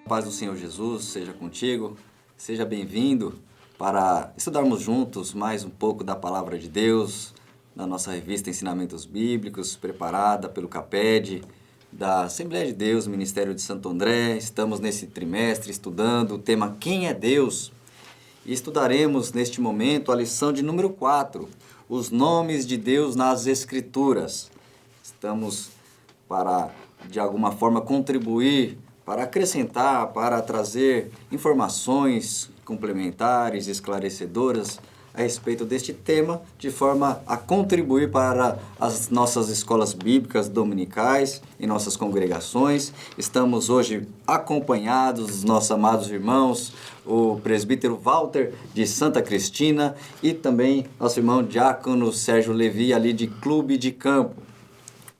Paz do Senhor Jesus seja contigo, seja bem-vindo para estudarmos juntos mais um pouco da Palavra de Deus, na nossa revista Ensinamentos Bíblicos, preparada pelo CAPED, da Assembleia de Deus, Ministério de Santo André. Estamos nesse trimestre estudando o tema Quem é Deus? E estudaremos neste momento a lição de número 4, os nomes de Deus nas Escrituras. Estamos para, de alguma forma, contribuir, para acrescentar, para trazer informações complementares, esclarecedoras a respeito deste tema, de forma a contribuir para as nossas escolas bíblicas dominicais, em nossas congregações. Estamos hoje acompanhados dos nossos amados irmãos, o presbítero Walter de Santa Cristina e também nosso irmão diácono Sérgio Levi, ali de Clube de Campo.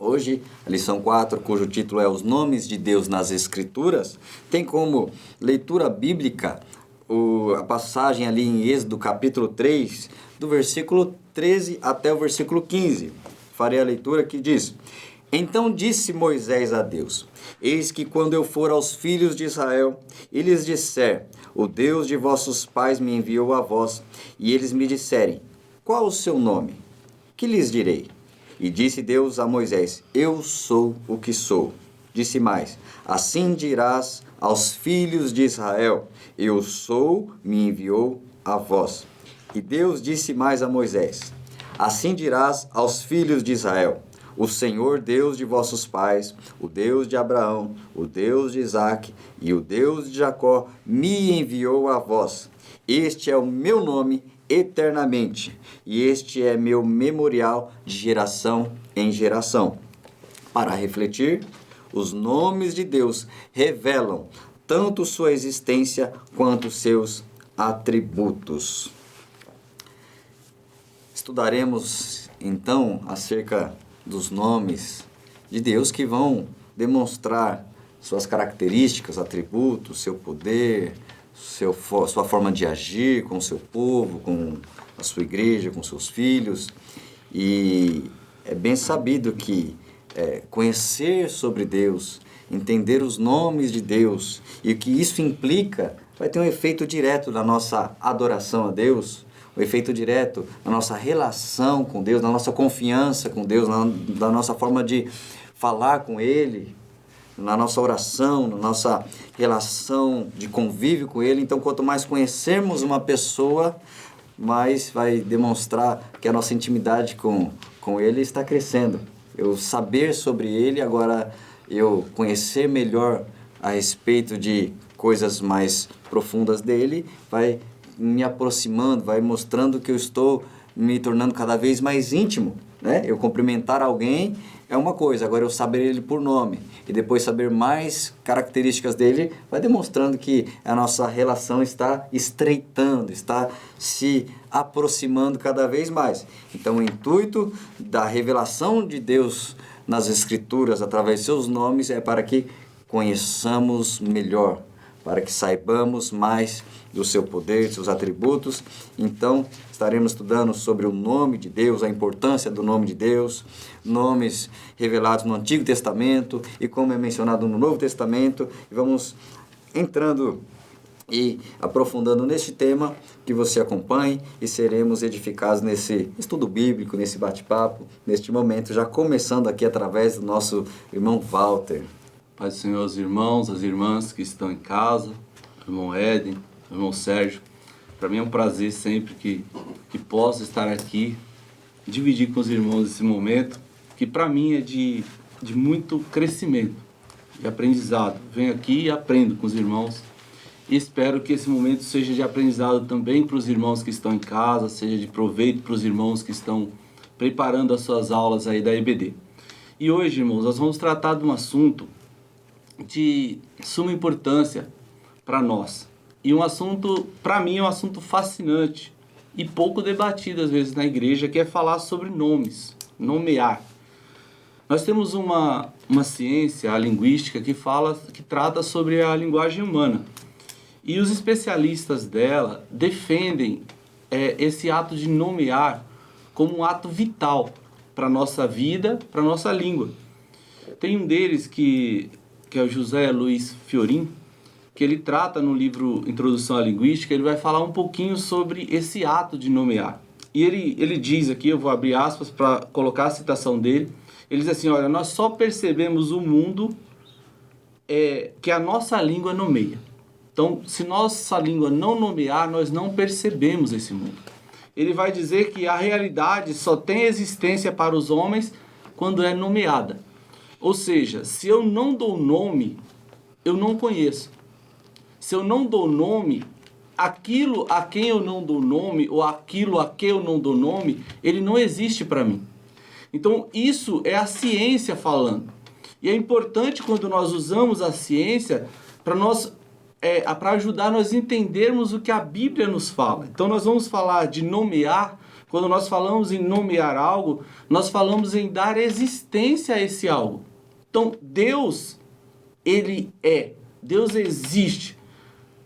Hoje, a lição 4, cujo título é Os Nomes de Deus nas Escrituras, tem como leitura bíblica a passagem ali em Êxodo capítulo 3, do versículo 13 até o versículo 15. Farei a leitura que diz: Então disse Moisés a Deus: Eis que quando eu for aos filhos de Israel e lhes disser, o Deus de vossos pais me enviou a vós, e eles me disserem, qual o seu nome? Que lhes direi? E disse Deus a Moisés, eu sou o que sou. Disse mais, assim dirás aos filhos de Israel, eu sou, me enviou a vós. E Deus disse mais a Moisés, assim dirás aos filhos de Israel, o Senhor Deus de vossos pais, o Deus de Abraão, o Deus de Isaque e o Deus de Jacó, me enviou a vós. Este é o meu nome eternamente, e este é meu memorial de geração em geração. Para refletir, os nomes de Deus revelam tanto sua existência quanto seus atributos. Estudaremos então acerca dos nomes de Deus que vão demonstrar suas características, atributos, seu poder, sua forma de agir com o seu povo, com a sua igreja, com seus filhos. E é bem sabido que conhecer sobre Deus, entender os nomes de Deus e o que isso implica, vai ter um efeito direto na nossa adoração a Deus, um efeito direto na nossa relação com Deus, na nossa confiança com Deus, na nossa forma de falar com Ele, na nossa oração, na nossa relação de convívio com Ele. Então, quanto mais conhecermos uma pessoa, mais vai demonstrar que a nossa intimidade com Ele está crescendo. Eu saber sobre Ele, agora eu conhecer melhor a respeito de coisas mais profundas dele, vai me aproximando, vai mostrando que eu estou me tornando cada vez mais íntimo, né? Eu cumprimentar alguém é uma coisa, agora eu saber ele por nome e depois saber mais características dele, vai demonstrando que a nossa relação está estreitando, está se aproximando cada vez mais. Então o intuito da revelação de Deus nas Escrituras, através de seus nomes, é para que conheçamos melhor, para que saibamos mais do seu poder, seus atributos. Então, estaremos estudando sobre o nome de Deus, a importância do nome de Deus, nomes revelados no Antigo Testamento e como é mencionado no Novo Testamento. E vamos entrando e aprofundando neste tema, que você acompanhe e seremos edificados nesse estudo bíblico, nesse bate-papo, neste momento, já começando aqui através do nosso irmão Walter. Pai do Senhor, os irmãos, as irmãs que estão em casa, o irmão Éden, o irmão Sérgio. Para mim é um prazer sempre que posso estar aqui, dividir com os irmãos esse momento, que para mim é de muito crescimento, de aprendizado. Venho aqui e aprendo com os irmãos e espero que esse momento seja de aprendizado também para os irmãos que estão em casa, seja de proveito para os irmãos que estão preparando as suas aulas aí da EBD. E hoje, irmãos, nós vamos tratar de um assunto de suma importância para nós. E um assunto, para mim, é um assunto fascinante e pouco debatido às vezes na igreja, que é falar sobre nomes, nomear. Nós temos uma ciência, a linguística, que trata sobre a linguagem humana. E os especialistas dela defendem esse ato de nomear como um ato vital para a nossa vida, para a nossa língua. Tem um deles que é o José Luiz Fiorin, que ele trata no livro Introdução à Linguística, ele vai falar um pouquinho sobre esse ato de nomear. E ele diz aqui, eu vou abrir aspas para colocar a citação dele, ele diz assim, olha, nós só percebemos o mundo que a nossa língua nomeia. Então, se nossa língua não nomear, nós não percebemos esse mundo. Ele vai dizer que a realidade só tem existência para os homens quando é nomeada. Ou seja, se eu não dou nome, eu não conheço. Se eu não dou nome, aquilo a quem eu não dou nome, ou aquilo a que eu não dou nome, ele não existe para mim. Então, isso é a ciência falando. E é importante quando nós usamos a ciência para ajudar nós a entendermos o que a Bíblia nos fala. Então, nós vamos falar de nomear. Quando nós falamos em nomear algo, nós falamos em dar existência a esse algo. Então, Deus, Ele é. Deus existe.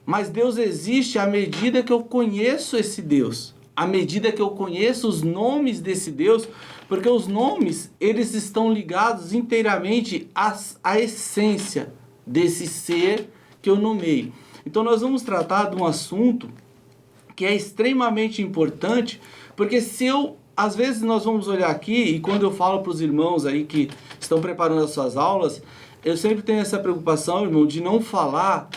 Mas Deus existe à medida que eu conheço esse Deus. À medida que eu conheço os nomes desse Deus, porque os nomes, eles estão ligados inteiramente à essência desse ser que eu nomeio. Então nós vamos tratar de um assunto que é extremamente importante, porque às vezes nós vamos olhar aqui, e quando eu falo para os irmãos aí que estão preparando as suas aulas, eu sempre tenho essa preocupação, irmão, de não falar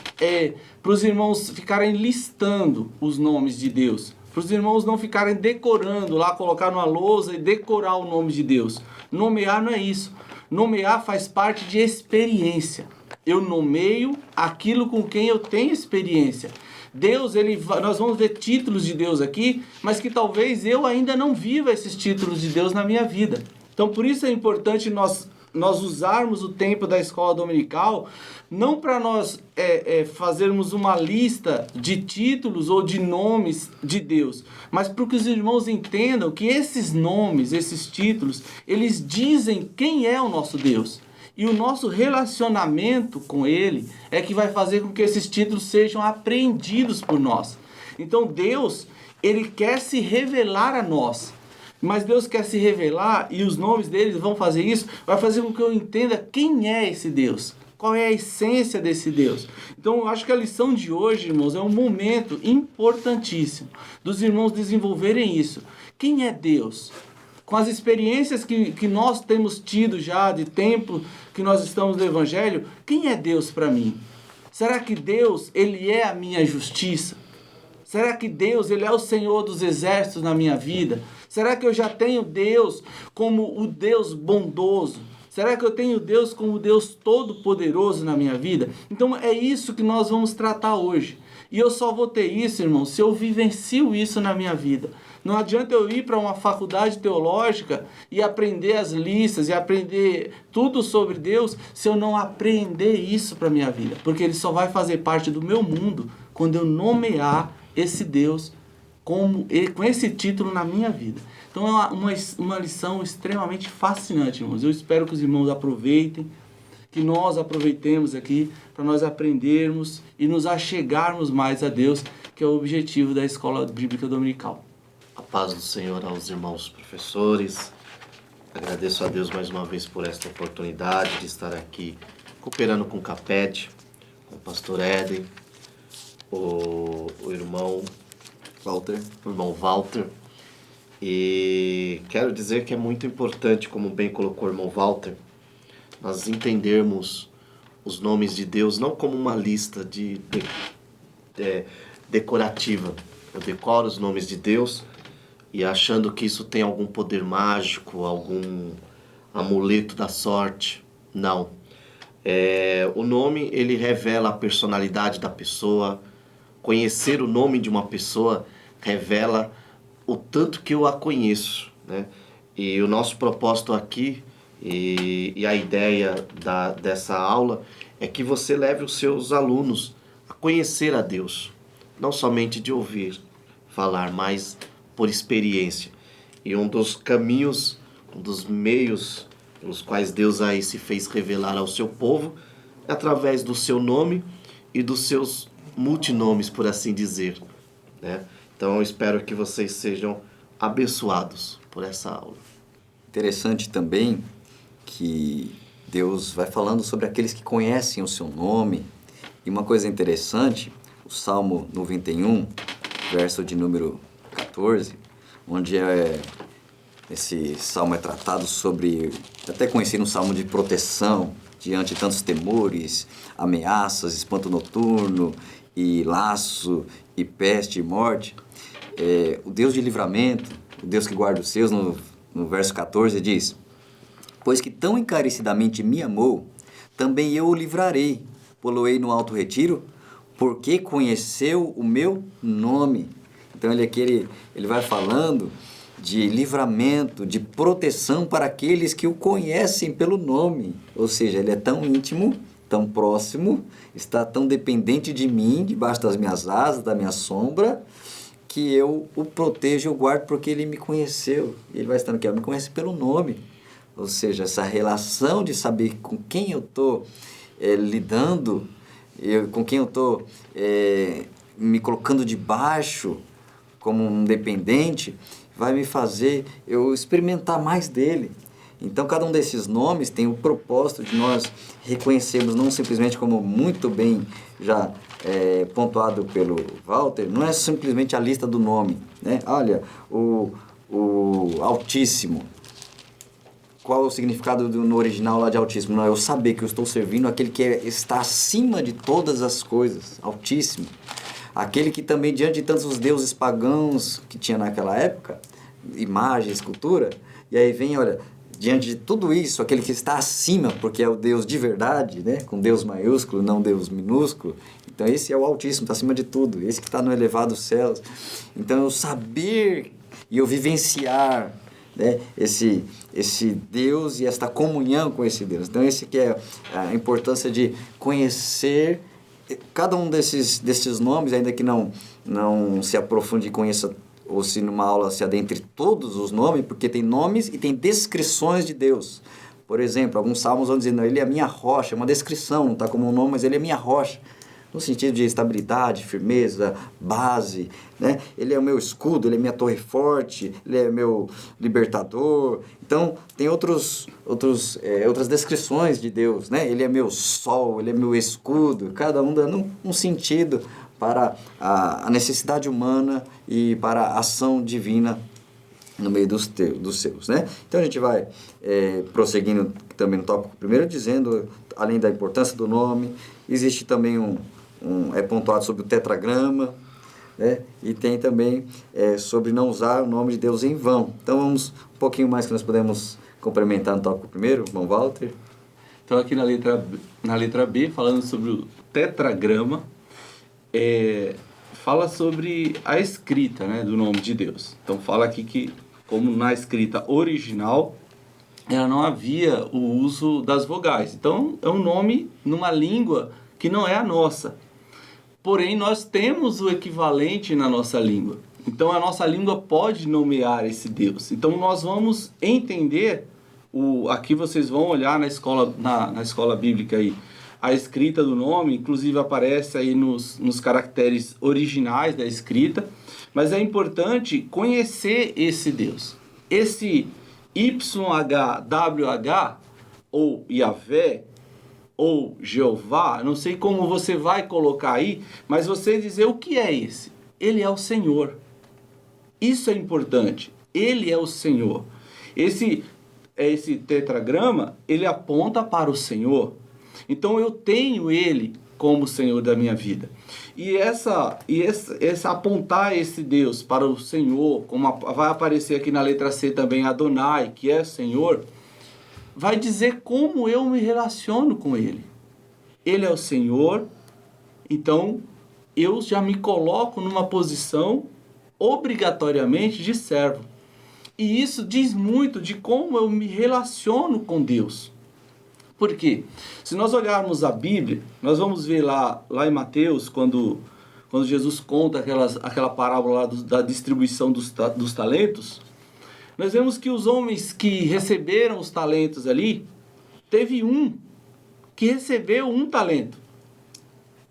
para os irmãos ficarem listando os nomes de Deus. Para os irmãos não ficarem decorando lá, colocar numa lousa e decorar o nome de Deus. Nomear não é isso. Nomear faz parte de experiência. Eu nomeio aquilo com quem eu tenho experiência. Deus, nós vamos ver títulos de Deus aqui, mas que talvez eu ainda não viva esses títulos de Deus na minha vida. Então, por isso é importante nós usarmos o tempo da escola dominical, não para nós fazermos uma lista de títulos ou de nomes de Deus, mas para que os irmãos entendam que esses nomes, esses títulos, eles dizem quem é o nosso Deus. E o nosso relacionamento com Ele é que vai fazer com que esses títulos sejam apreendidos por nós. Então Deus, Ele quer se revelar a nós. Mas Deus quer se revelar e os nomes deles vão fazer isso, vai fazer com que eu entenda quem é esse Deus, qual é a essência desse Deus. Então eu acho que a lição de hoje, irmãos, é um momento importantíssimo dos irmãos desenvolverem isso. Quem é Deus? Com as experiências que nós temos tido já de tempo que nós estamos no Evangelho, quem é Deus para mim? Será que Deus, Ele é a minha justiça? Será que Deus, Ele é o Senhor dos exércitos na minha vida? Será que eu já tenho Deus como o Deus bondoso? Será que eu tenho Deus como o Deus todo-poderoso na minha vida? Então é isso que nós vamos tratar hoje. E eu só vou ter isso, irmão, se eu vivencio isso na minha vida. Não adianta eu ir para uma faculdade teológica e aprender as listas e aprender tudo sobre Deus se eu não aprender isso para a minha vida. Porque ele só vai fazer parte do meu mundo quando eu nomear esse Deus com esse título na minha vida. Então é uma lição extremamente fascinante, irmãos. Eu espero que os irmãos aproveitem, que nós aproveitemos aqui para nós aprendermos e nos achegarmos mais a Deus, que é o objetivo da Escola Bíblica Dominical. A paz do Senhor aos irmãos professores. Agradeço a Deus mais uma vez por esta oportunidade de estar aqui cooperando com o CAPED, com o pastor Éden, o irmão Walter. E quero dizer que é muito importante, como bem colocou o irmão Walter, nós entendermos os nomes de Deus não como uma lista decorativa. Eu decoro os nomes de Deus e achando que isso tem algum poder mágico, algum amuleto da sorte. Não. O nome, ele revela a personalidade da pessoa. Conhecer o nome de uma pessoa revela o tanto que eu a conheço, né? E o nosso propósito aqui e a ideia dessa aula é que você leve os seus alunos a conhecer a Deus, não somente de ouvir falar, mas por experiência. E um dos caminhos, um dos meios pelos quais Deus aí se fez revelar ao seu povo é através do seu nome e dos seus multinomes, por assim dizer, né? Então eu espero que vocês sejam abençoados por essa aula. Interessante também que Deus vai falando sobre aqueles que conhecem o seu nome E uma coisa interessante, o Salmo 91, verso de número 14, onde esse salmo é tratado sobre, até conhecido um salmo de proteção diante de tantos temores, ameaças, espanto noturno, e laço, e peste, e morte. O Deus de livramento, o Deus que guarda os seus, no verso 14 diz: pois que tão encarecidamente me amou, também eu o livrarei, poloei no alto retiro, porque conheceu o meu nome. Então ele vai falando de livramento, de proteção para aqueles que o conhecem pelo nome. Ou seja, ele é tão íntimo, tão próximo, está tão dependente de mim, debaixo das minhas asas, da minha sombra, que eu o protejo, eu guardo porque ele me conheceu. Ele vai estando aqui, me conhece pelo nome. Ou seja, essa relação de saber com quem eu estou lidando, com quem eu estou me colocando debaixo como um dependente, vai me fazer eu experimentar mais dele. Então, cada um desses nomes tem o propósito de nós reconhecermos, não simplesmente como muito bem já pontuado pelo Walter, não é simplesmente a lista do nome, né? Olha, o Altíssimo. Qual é o significado no original lá de Altíssimo? Não, é eu saber que eu estou servindo aquele que está acima de todas as coisas, Altíssimo. Aquele que também, diante de tantos os deuses pagãos que tinha naquela época, imagem, escultura, e aí vem, olha, diante de tudo isso, aquele que está acima, porque é o Deus de verdade, né? Com Deus maiúsculo, não Deus minúsculo. Então esse é o Altíssimo, está acima de tudo, esse que está no elevado céus. Então eu saber e eu vivenciar, né, esse Deus e esta comunhão com esse Deus. Então esse que é a importância de conhecer cada um desses nomes, ainda que não se aprofunde e conheça, ou se numa aula se adentre todos os nomes, porque tem nomes e tem descrições de Deus. Por exemplo, alguns salmos vão dizer, não, ele é a minha rocha, é uma descrição, não está como um nome, mas ele é minha rocha. No sentido de estabilidade, firmeza, base, né? Ele é o meu escudo, ele é minha torre forte, ele é meu libertador. Então, tem outras descrições de Deus, né? Ele é meu sol, ele é meu escudo, cada um dando um sentido para a necessidade humana e para a ação divina no meio dos seus, né? Então, a gente vai prosseguindo também no tópico primeiro, dizendo, além da importância do nome, existe também é pontuado sobre o tetragrama, né? E tem também sobre não usar o nome de Deus em vão. Então vamos um pouquinho mais que nós podemos complementar no tópico primeiro, irmão Walter. Então aqui na letra B, falando sobre o tetragrama, fala sobre a escrita, né, do nome de Deus. Então fala aqui que, como na escrita original, ela não havia o uso das vogais. Então é um nome numa língua que não é a nossa. Porém, nós temos o equivalente na nossa língua. Então, a nossa língua pode nomear esse Deus. Então, nós vamos entender, aqui vocês vão olhar na escola bíblica aí, a escrita do nome, inclusive aparece aí nos caracteres originais da escrita, mas é importante conhecer esse Deus. Esse YHWH, ou Yahvé, ou Jeová, não sei como você vai colocar aí, mas você dizer o que é esse. Ele é o Senhor. Isso é importante. Ele é o Senhor. Esse tetragrama, ele aponta para o Senhor. Então eu tenho ele como Senhor da minha vida. E essa apontar esse Deus para o Senhor, como vai aparecer aqui na letra C também, Adonai, que é Senhor, vai dizer como eu me relaciono com Ele. Ele é o Senhor, então eu já me coloco numa posição obrigatoriamente de servo. E isso diz muito de como eu me relaciono com Deus. Por quê? Se nós olharmos a Bíblia, nós vamos ver lá em Mateus, quando Jesus conta aquela parábola lá da distribuição dos talentos, nós vemos que os homens que receberam os talentos ali, teve um que recebeu 1 talento.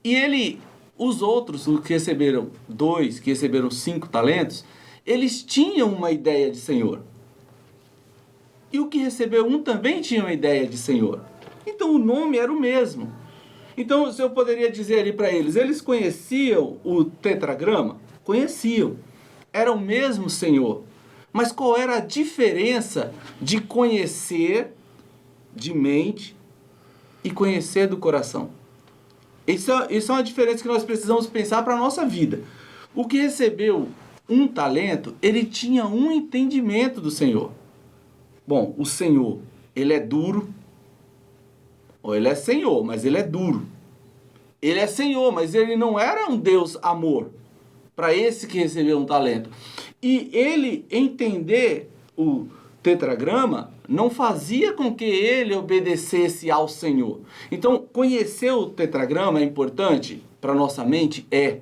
E os outros, os que receberam 2, que receberam 5 talentos, eles tinham uma ideia de Senhor. E o que recebeu 1 também tinha uma ideia de Senhor. Então o nome era o mesmo. Então, se eu poderia dizer ali para eles conheciam o tetragrama? Conheciam. Era o mesmo Senhor. Mas qual era a diferença de conhecer de mente e conhecer do coração? Isso é uma diferença que nós precisamos pensar para a nossa vida. O que recebeu um talento, ele tinha um entendimento do Senhor. Bom, o Senhor, ele é duro. Ou ele é Senhor, mas ele é duro. Ele é Senhor, mas ele não era um Deus amor para esse que recebeu um talento. E ele entender o tetragrama não fazia com que ele obedecesse ao Senhor. Então, conhecer o tetragrama é importante para nossa mente? É.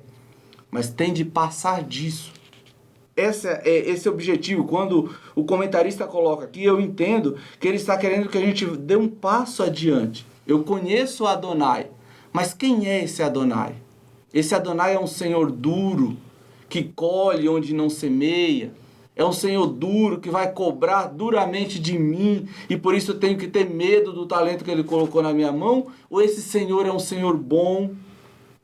Mas tem de passar disso. Esse é o objetivo. Quando o comentarista coloca aqui, eu entendo que ele está querendo que a gente dê um passo adiante. Eu conheço o Adonai, mas quem é esse Adonai? Esse Adonai é um Senhor duro, que colhe onde não semeia. É um Senhor duro que vai cobrar duramente de mim e por isso eu tenho que ter medo do talento que Ele colocou na minha mão? Ou esse Senhor é um Senhor bom?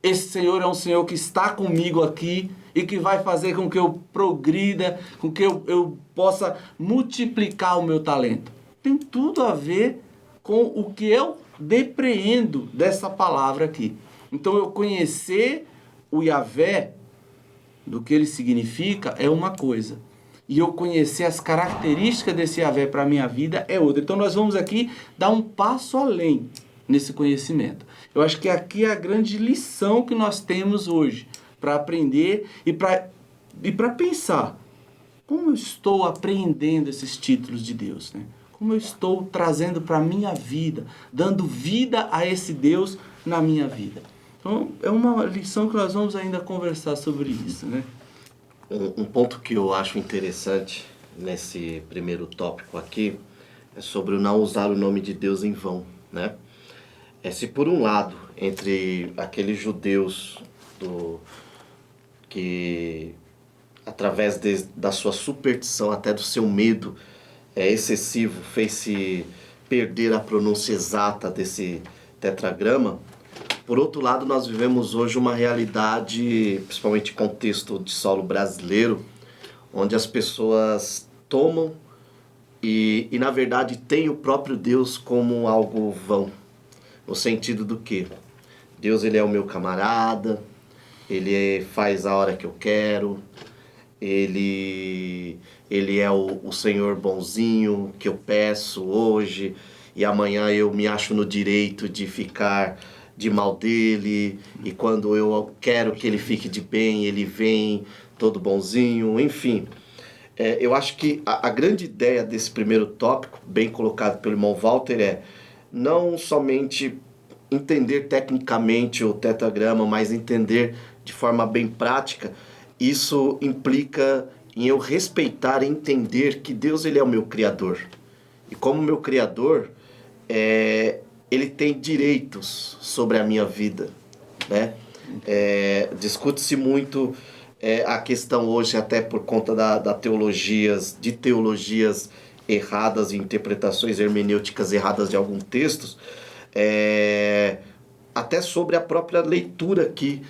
Esse Senhor é um Senhor que está comigo aqui e que vai fazer com que eu progrida, com que eu possa multiplicar o meu talento? Tem tudo a ver com o que eu depreendo dessa palavra aqui. Então eu conhecer o Yahvé, do que ele significa, é uma coisa. E eu conhecer as características desse Yahvé para a minha vida é outra. Então nós vamos aqui dar um passo além nesse conhecimento. Eu acho que aqui é a grande lição que nós temos hoje para aprender e para pensar. Como eu estou aprendendo esses títulos de Deus, né? Como eu estou trazendo para a minha vida, dando vida a esse Deus na minha vida. Então, é uma lição que nós vamos ainda conversar sobre isso, né? Um ponto que eu acho interessante nesse primeiro tópico aqui é sobre o não usar o nome de Deus em vão, né? Se por um lado, entre aqueles judeus que, através da sua superstição, até do seu medo excessivo, fez-se perder a pronúncia exata desse tetragrama, por outro lado, nós vivemos hoje uma realidade, principalmente contexto de solo brasileiro, onde as pessoas tomam e na verdade têm o próprio Deus como algo vão. No sentido do que? Deus, ele é o meu camarada, ele faz a hora que eu quero, ele é o Senhor bonzinho que eu peço hoje e amanhã eu me acho no direito de ficar de mal dele, e quando eu quero que ele fique de bem, ele vem todo bonzinho, enfim. Eu acho que a grande ideia desse primeiro tópico, bem colocado pelo irmão Walter, é não somente entender tecnicamente o tetragrama, mas entender de forma bem prática. Isso implica em eu respeitar e entender que Deus, ele é o meu Criador. E como meu Criador, ele tem direitos sobre a minha vida, né? Discute-se muito a questão hoje, até por conta de teologias erradas e interpretações hermenêuticas erradas de alguns textos, até sobre a própria leitura que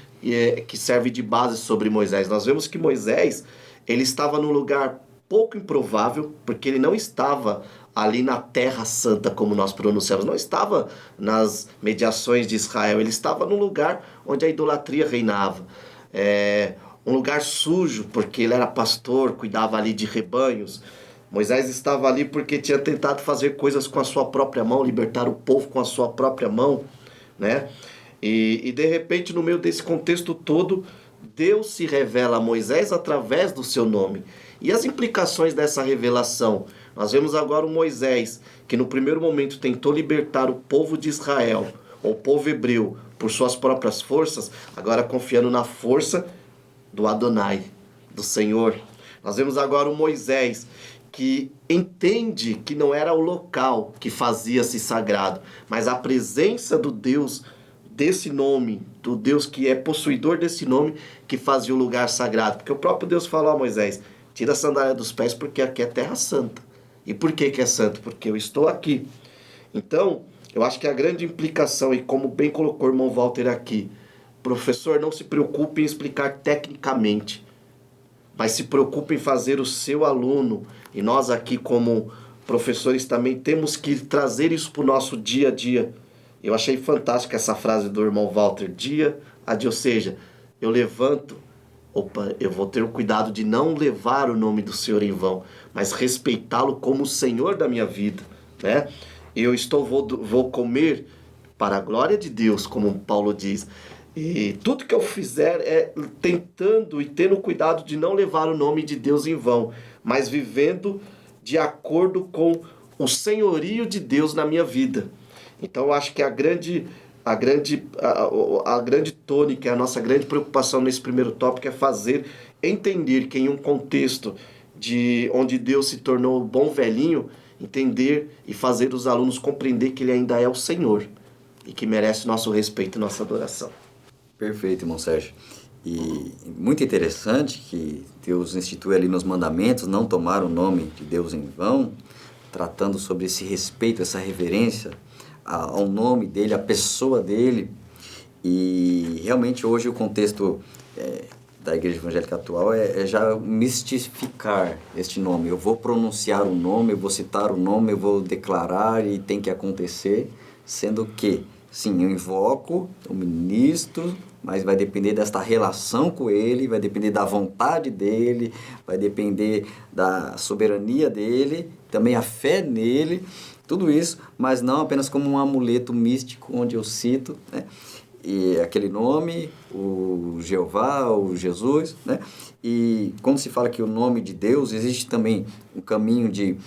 serve de base sobre Moisés. Nós vemos que Moisés, ele estava num lugar pouco improvável, porque ele não estava ali na Terra Santa, como nós pronunciamos, não estava nas mediações de Israel, ele estava num lugar onde a idolatria reinava, um lugar sujo, porque ele era pastor, cuidava ali de rebanhos. Moisés estava ali porque tinha tentado fazer coisas com a sua própria mão, libertar o povo com a sua própria mão, né? E de repente, no meio desse contexto todo, Deus se revela a Moisés através do seu nome. E as implicações dessa revelação? Nós vemos agora o Moisés, que no primeiro momento tentou libertar o povo de Israel, ou o povo hebreu, por suas próprias forças, agora confiando na força do Adonai, do Senhor. Nós vemos agora o Moisés, que entende que não era o local que fazia-se sagrado, mas a presença do Deus desse nome, do Deus que é possuidor desse nome, que fazia o lugar sagrado. Porque o próprio Deus falou a Moisés: tira a sandália dos pés, porque aqui é terra santa. E por que é santo? Porque eu estou aqui. Então, Eu acho que a grande implicação, e como bem colocou o irmão Walter aqui, professor, não se preocupe em explicar tecnicamente, mas se preocupe em fazer o seu aluno, e nós aqui como professores também temos que trazer isso para o nosso dia a dia. Eu achei fantástica essa frase do irmão Walter, dia a dia, ou seja, eu levanto, eu vou ter o cuidado de não levar o nome do Senhor em vão, mas respeitá-lo como o Senhor da minha vida, né? Vou comer para a glória de Deus, como Paulo diz, e tudo que eu fizer é tentando e tendo cuidado de não levar o nome de Deus em vão, mas vivendo de acordo com o senhorio de Deus na minha vida. Então eu acho que a grande tônica, a nossa grande preocupação nesse primeiro tópico é fazer entender que em um contexto onde Deus se tornou bom velhinho, entender e fazer os alunos compreender que Ele ainda é o Senhor e que merece nosso respeito e nossa adoração. Perfeito, irmão Sérgio. E muito interessante que Deus institui ali nos mandamentos não tomar o nome de Deus em vão, tratando sobre esse respeito, essa reverência ao nome dele, à pessoa dele. E realmente hoje o contexto da igreja evangélica atual é já mistificar este nome. Eu vou pronunciar o nome, eu vou citar o nome, eu vou declarar e tem que acontecer, sendo que, sim, eu invoco o ministro, mas vai depender desta relação com ele, vai depender da vontade dele, vai depender da soberania dele, também a fé nele, tudo isso, mas não apenas como um amuleto místico onde eu cito, né? E aquele nome, o Jeová, o Jesus, né? E quando se fala que o nome de Deus, existe também um caminho de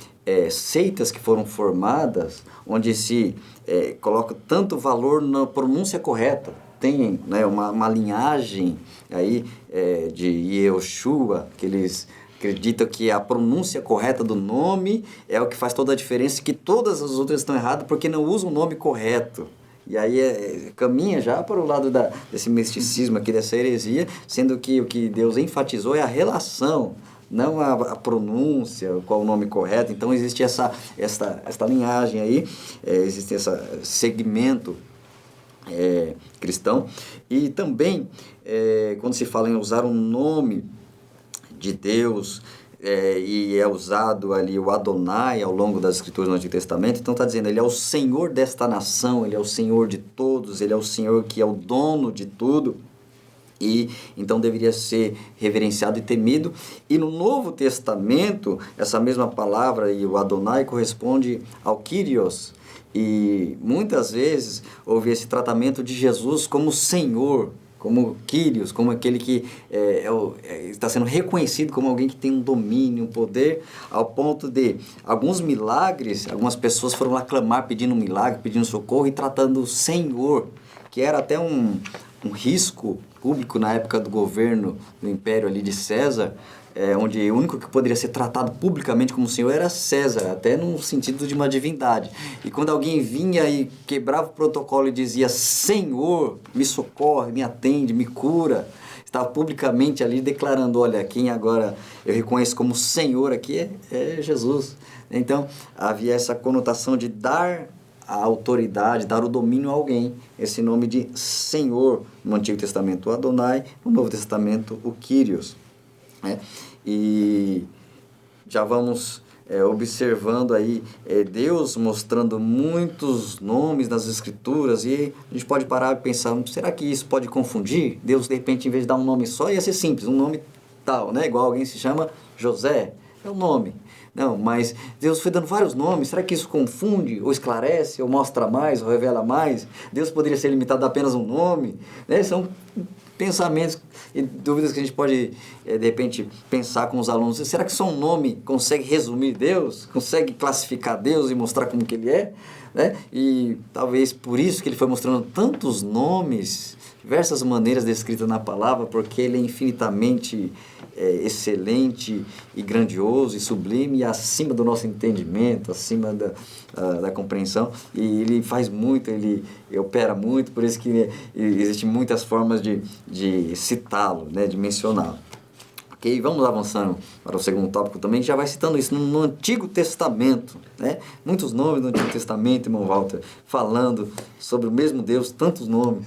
seitas que foram formadas, onde se coloca tanto valor na pronúncia correta. Tem, né, uma linhagem aí de Yehoshua, que eles acreditam que a pronúncia correta do nome é o que faz toda a diferença, que todas as outras estão erradas porque não usam o nome correto. E aí caminha já para o lado desse misticismo aqui, dessa heresia, sendo que o que Deus enfatizou é a relação, não a pronúncia, qual o nome correto. Então existe essa linhagem aí, existe esse segmento cristão. E também, quando se fala em usar um nome de Deus, e é usado ali o Adonai ao longo das escrituras do Antigo Testamento, então está dizendo, ele é o Senhor desta nação, ele é o Senhor de todos, ele é o Senhor que é o dono de tudo, e então deveria ser reverenciado e temido. E no Novo Testamento, essa mesma palavra, e o Adonai, corresponde ao Kyrios, e muitas vezes houve esse tratamento de Jesus como Senhor, como Kyrios, como aquele que está sendo reconhecido como alguém que tem um domínio, um poder, ao ponto de alguns milagres, algumas pessoas foram lá clamar pedindo um milagre, pedindo socorro e tratando o Senhor, que era até um risco público na época do governo do Império ali de César, onde o único que poderia ser tratado publicamente como Senhor era César, até no sentido de uma divindade. E quando alguém vinha e quebrava o protocolo e dizia, Senhor, me socorre, me atende, me cura, estava publicamente ali declarando, olha, quem agora eu reconheço como Senhor aqui é Jesus. Então, havia essa conotação de dar a autoridade, dar o domínio a alguém, esse nome de Senhor, no Antigo Testamento o Adonai, no Novo Testamento o Kyrios. E já vamos observando aí Deus mostrando muitos nomes nas Escrituras, e a gente pode parar e pensar, será que isso pode confundir? Deus, de repente, em vez de dar um nome só, ia ser simples, um nome tal, né? Igual alguém se chama José, é um nome. Não, mas Deus foi dando vários nomes, será que isso confunde, ou esclarece, ou mostra mais, ou revela mais? Deus poderia ser limitado a apenas um nome, né? São pensamentos e dúvidas que a gente pode, de repente, pensar com os alunos. Será que só um nome consegue resumir Deus? Consegue classificar Deus e mostrar como que Ele é? Né? E talvez por isso que Ele foi mostrando tantos nomes, diversas maneiras descritas na palavra, porque Ele é infinitamente excelente e grandioso e sublime e acima do nosso entendimento, acima da compreensão, e Ele faz muito, Ele opera muito, por isso que existem muitas formas de citá-lo, né, de mencioná-lo. Ok, vamos avançando para o segundo tópico também, que já vai citando isso no Antigo Testamento, né? Muitos nomes no Antigo Testamento, irmão Walter, falando sobre o mesmo Deus, tantos nomes.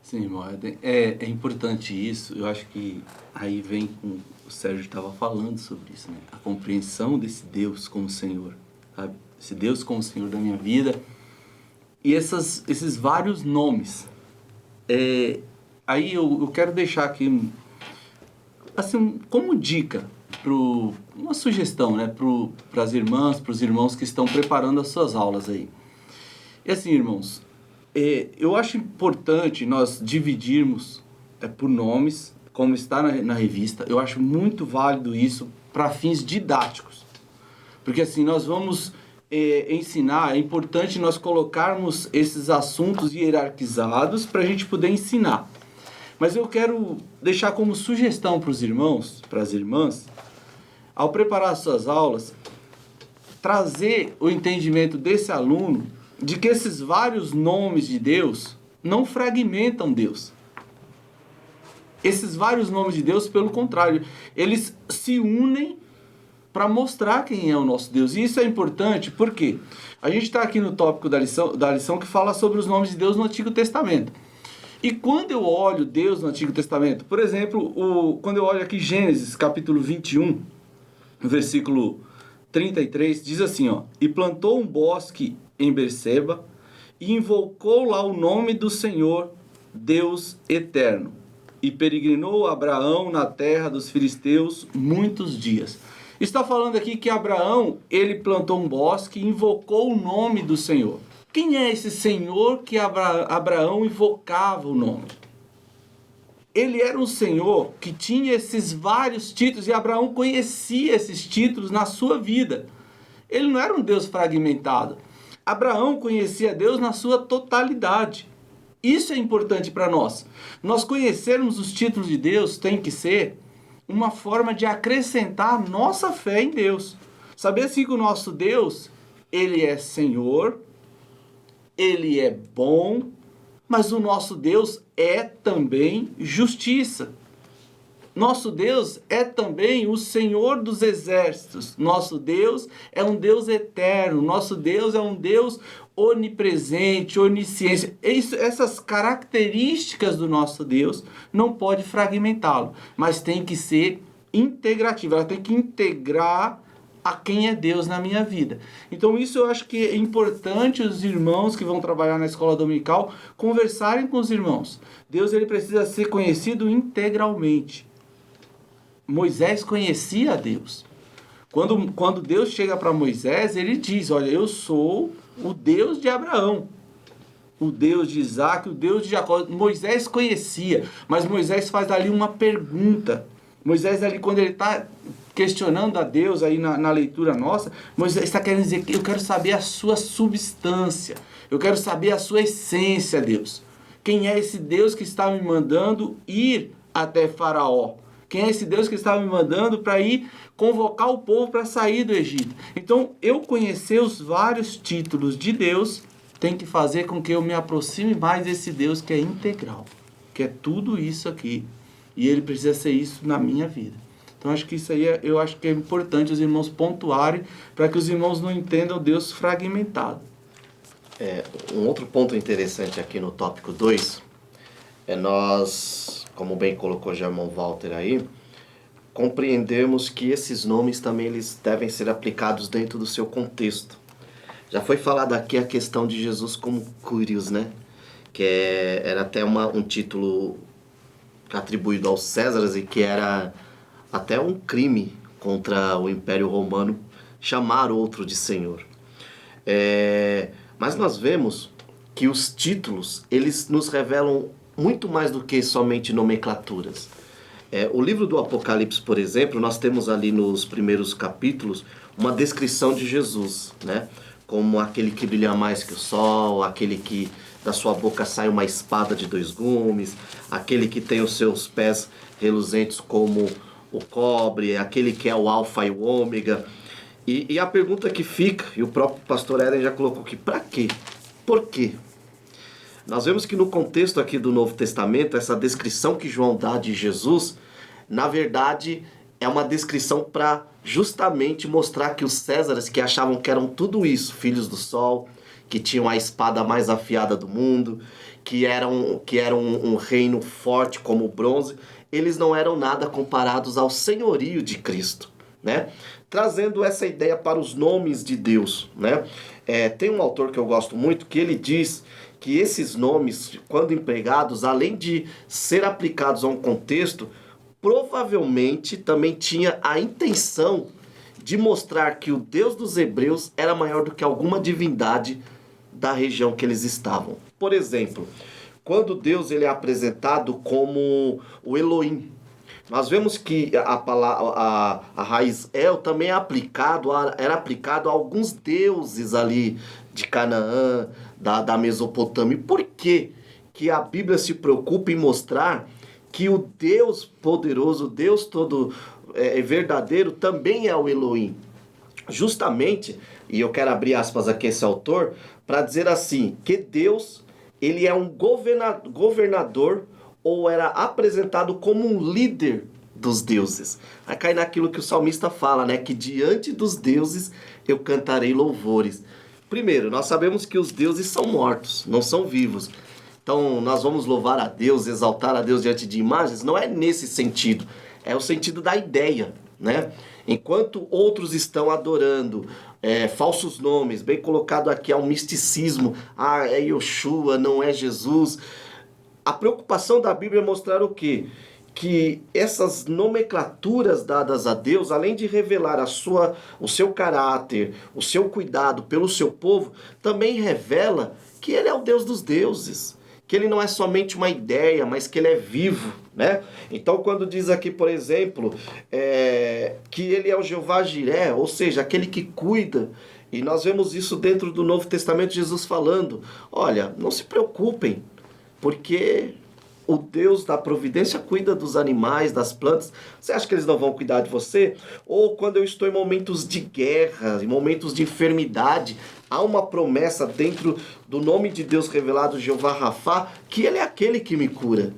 Sim, irmão, é importante isso. Eu acho que aí vem com o Sérgio estava falando sobre isso, né? A compreensão desse Deus como Senhor, sabe? Esse Deus como Senhor da minha vida. E esses vários nomes. Aí eu quero deixar aqui, assim, como dica, uma sugestão, né? Para as irmãs, para os irmãos que estão preparando as suas aulas aí. E assim, irmãos, eu acho importante nós dividirmos por nomes, como está na revista. Eu acho muito válido isso para fins didáticos. Porque assim, nós vamos ensinar, é importante nós colocarmos esses assuntos hierarquizados para a gente poder ensinar. Mas eu quero deixar como sugestão para os irmãos, para as irmãs, ao preparar as suas aulas, trazer o entendimento desse aluno de que esses vários nomes de Deus não fragmentam Deus. Esses vários nomes de Deus, pelo contrário, eles se unem para mostrar quem é o nosso Deus. E isso é importante porque a gente está aqui no tópico da lição que fala sobre os nomes de Deus no Antigo Testamento. E quando eu olho Deus no Antigo Testamento, por exemplo, quando eu olho aqui Gênesis capítulo 21, versículo 33, diz assim, ó: E plantou um bosque em Berseba e invocou lá o nome do Senhor, Deus eterno. E peregrinou Abraão na terra dos filisteus muitos dias. Está falando aqui que Abraão, ele plantou um bosque e invocou o nome do Senhor. Quem é esse Senhor que Abraão invocava o nome? Ele era um Senhor que tinha esses vários títulos e Abraão conhecia esses títulos na sua vida. Ele não era um Deus fragmentado. Abraão conhecia Deus na sua totalidade. Isso é importante para nós. Nós conhecermos os títulos de Deus tem que ser uma forma de acrescentar nossa fé em Deus. Saber assim que o nosso Deus, ele é Senhor, ele é bom, mas o nosso Deus é também justiça. Nosso Deus é também o Senhor dos exércitos. Nosso Deus é um Deus eterno. Nosso Deus é um Deus onipresente, onisciente. Essas características do nosso Deus não pode fragmentá-lo, mas tem que ser integrativa. Ela tem que integrar a quem é Deus na minha vida. Então isso eu acho que é importante os irmãos que vão trabalhar na escola dominical conversarem com os irmãos. Deus, ele precisa ser conhecido integralmente. Moisés conhecia a Deus. Quando Deus chega para Moisés, ele diz, olha, eu sou o Deus de Abraão, o Deus de Isaac, o Deus de Jacó. Moisés conhecia, mas Moisés faz ali uma pergunta. Moisés ali, quando ele está questionando a Deus aí na leitura nossa, Moisés está querendo dizer que eu quero saber a sua substância, eu quero saber a sua essência, Deus. Quem é esse Deus que está me mandando ir até Faraó? Quem é esse Deus que está me mandando para ir convocar o povo para sair do Egito? Então, eu conhecer os vários títulos de Deus tem que fazer com que eu me aproxime mais desse Deus que é integral, que é tudo isso aqui. E ele precisa ser isso na minha vida. Então, acho que isso aí eu acho que é importante os irmãos pontuarem para que os irmãos não entendam Deus fragmentado. Um outro ponto interessante aqui no tópico 2 é nós, como bem colocou já o irmão Walter aí, compreendermos que esses nomes também eles devem ser aplicados dentro do seu contexto. Já foi falado aqui a questão de Jesus como Kyrios, né? Que era até um título atribuído aos Césares e que era até um crime contra o Império Romano chamar outro de Senhor. Mas nós vemos que os títulos, eles nos revelam muito mais do que somente nomenclaturas. O livro do Apocalipse, por exemplo, nós temos ali nos primeiros capítulos uma descrição de Jesus, né? Como aquele que brilha mais que o sol, aquele que da sua boca sai uma espada de 2 gumes, aquele que tem os seus pés reluzentes como o cobre, aquele que é o alfa e o ômega. E a pergunta que fica, e o próprio pastor Eden já colocou aqui, para quê? Por quê? Nós vemos que no contexto aqui do Novo Testamento, essa descrição que João dá de Jesus, na verdade, é uma descrição para justamente mostrar que os Césares, que achavam que eram tudo isso, filhos do sol, que tinham a espada mais afiada do mundo, que eram um reino forte como o bronze, eles não eram nada comparados ao senhorio de Cristo, né? Trazendo essa ideia para os nomes de Deus, né? Tem um autor que eu gosto muito que ele diz que esses nomes, quando empregados, além de ser aplicados a um contexto, provavelmente também tinha a intenção de mostrar que o Deus dos hebreus era maior do que alguma divindade da região que eles estavam. Por exemplo, quando Deus ele é apresentado como o Elohim, nós vemos que a raiz El também era aplicado a alguns deuses ali de Canaã, da Mesopotâmia. Por que que a Bíblia se preocupa em mostrar que o Deus poderoso, o Deus todo verdadeiro, também é o Elohim? Justamente, e eu quero abrir aspas aqui esse autor, para dizer assim, que Deus, ele é um governador, ou era apresentado como um líder dos deuses. Vai cair naquilo que o salmista fala, né? Que diante dos deuses eu cantarei louvores. Primeiro, nós sabemos que os deuses são mortos, não são vivos. Então, nós vamos louvar a Deus, exaltar a Deus diante de imagens? Não é nesse sentido. É o sentido da ideia, né? Enquanto outros estão adorando falsos nomes, bem colocado aqui, é um misticismo. Ah, é Yoshua, não é Jesus. A preocupação da Bíblia é mostrar o quê? Que essas nomenclaturas dadas a Deus, além de revelar o seu caráter, o seu cuidado pelo seu povo, também revela que Ele é o Deus dos deuses. Que Ele não é somente uma ideia, mas que Ele é vivo, né? Então, quando diz aqui, por exemplo, que Ele é o Jeová Jiré, ou seja, aquele que cuida, e nós vemos isso dentro do Novo Testamento, Jesus falando, olha, não se preocupem, porque o Deus da providência cuida dos animais, das plantas. Você acha que eles não vão cuidar de você? Ou quando eu estou em momentos de guerra, em momentos de enfermidade, há uma promessa dentro do nome de Deus revelado, Jeová Rafá, que Ele é aquele que me cura.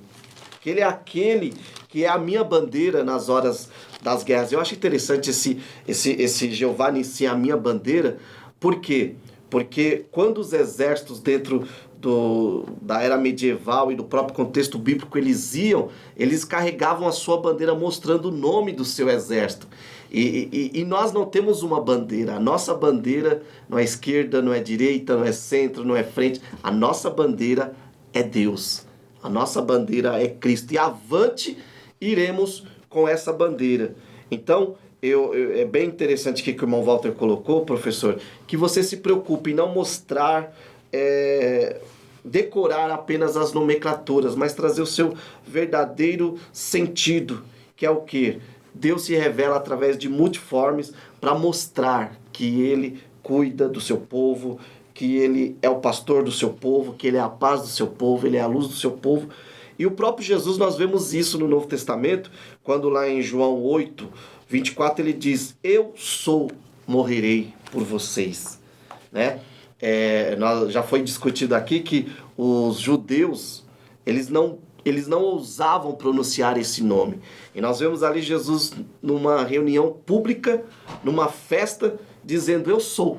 Que Ele é aquele que é a minha bandeira nas horas das guerras. Eu acho interessante esse Jeová Nissi, a minha bandeira. Por quê? Porque quando os exércitos dentro da era medieval e do próprio contexto bíblico eles carregavam a sua bandeira mostrando o nome do seu exército. E nós não temos uma bandeira. A nossa bandeira não é esquerda, não é direita, não é centro, não é frente. A nossa bandeira é Deus. A nossa bandeira é Cristo. E avante iremos com essa bandeira. Então, é bem interessante o que o irmão Walter colocou, professor, que você se preocupe em não mostrar, decorar apenas as nomenclaturas, mas trazer o seu verdadeiro sentido, que é o quê? Deus se revela através de multiformes para mostrar que Ele cuida do seu povo, que Ele é o pastor do seu povo, que Ele é a paz do seu povo, Ele é a luz do seu povo. E o próprio Jesus, nós vemos isso no Novo Testamento, quando lá em João 8, 24, ele diz, eu morrerei por vocês, né? Já foi discutido aqui que os judeus, eles não ousavam pronunciar esse nome. E nós vemos ali Jesus numa reunião pública, numa festa, dizendo, eu sou.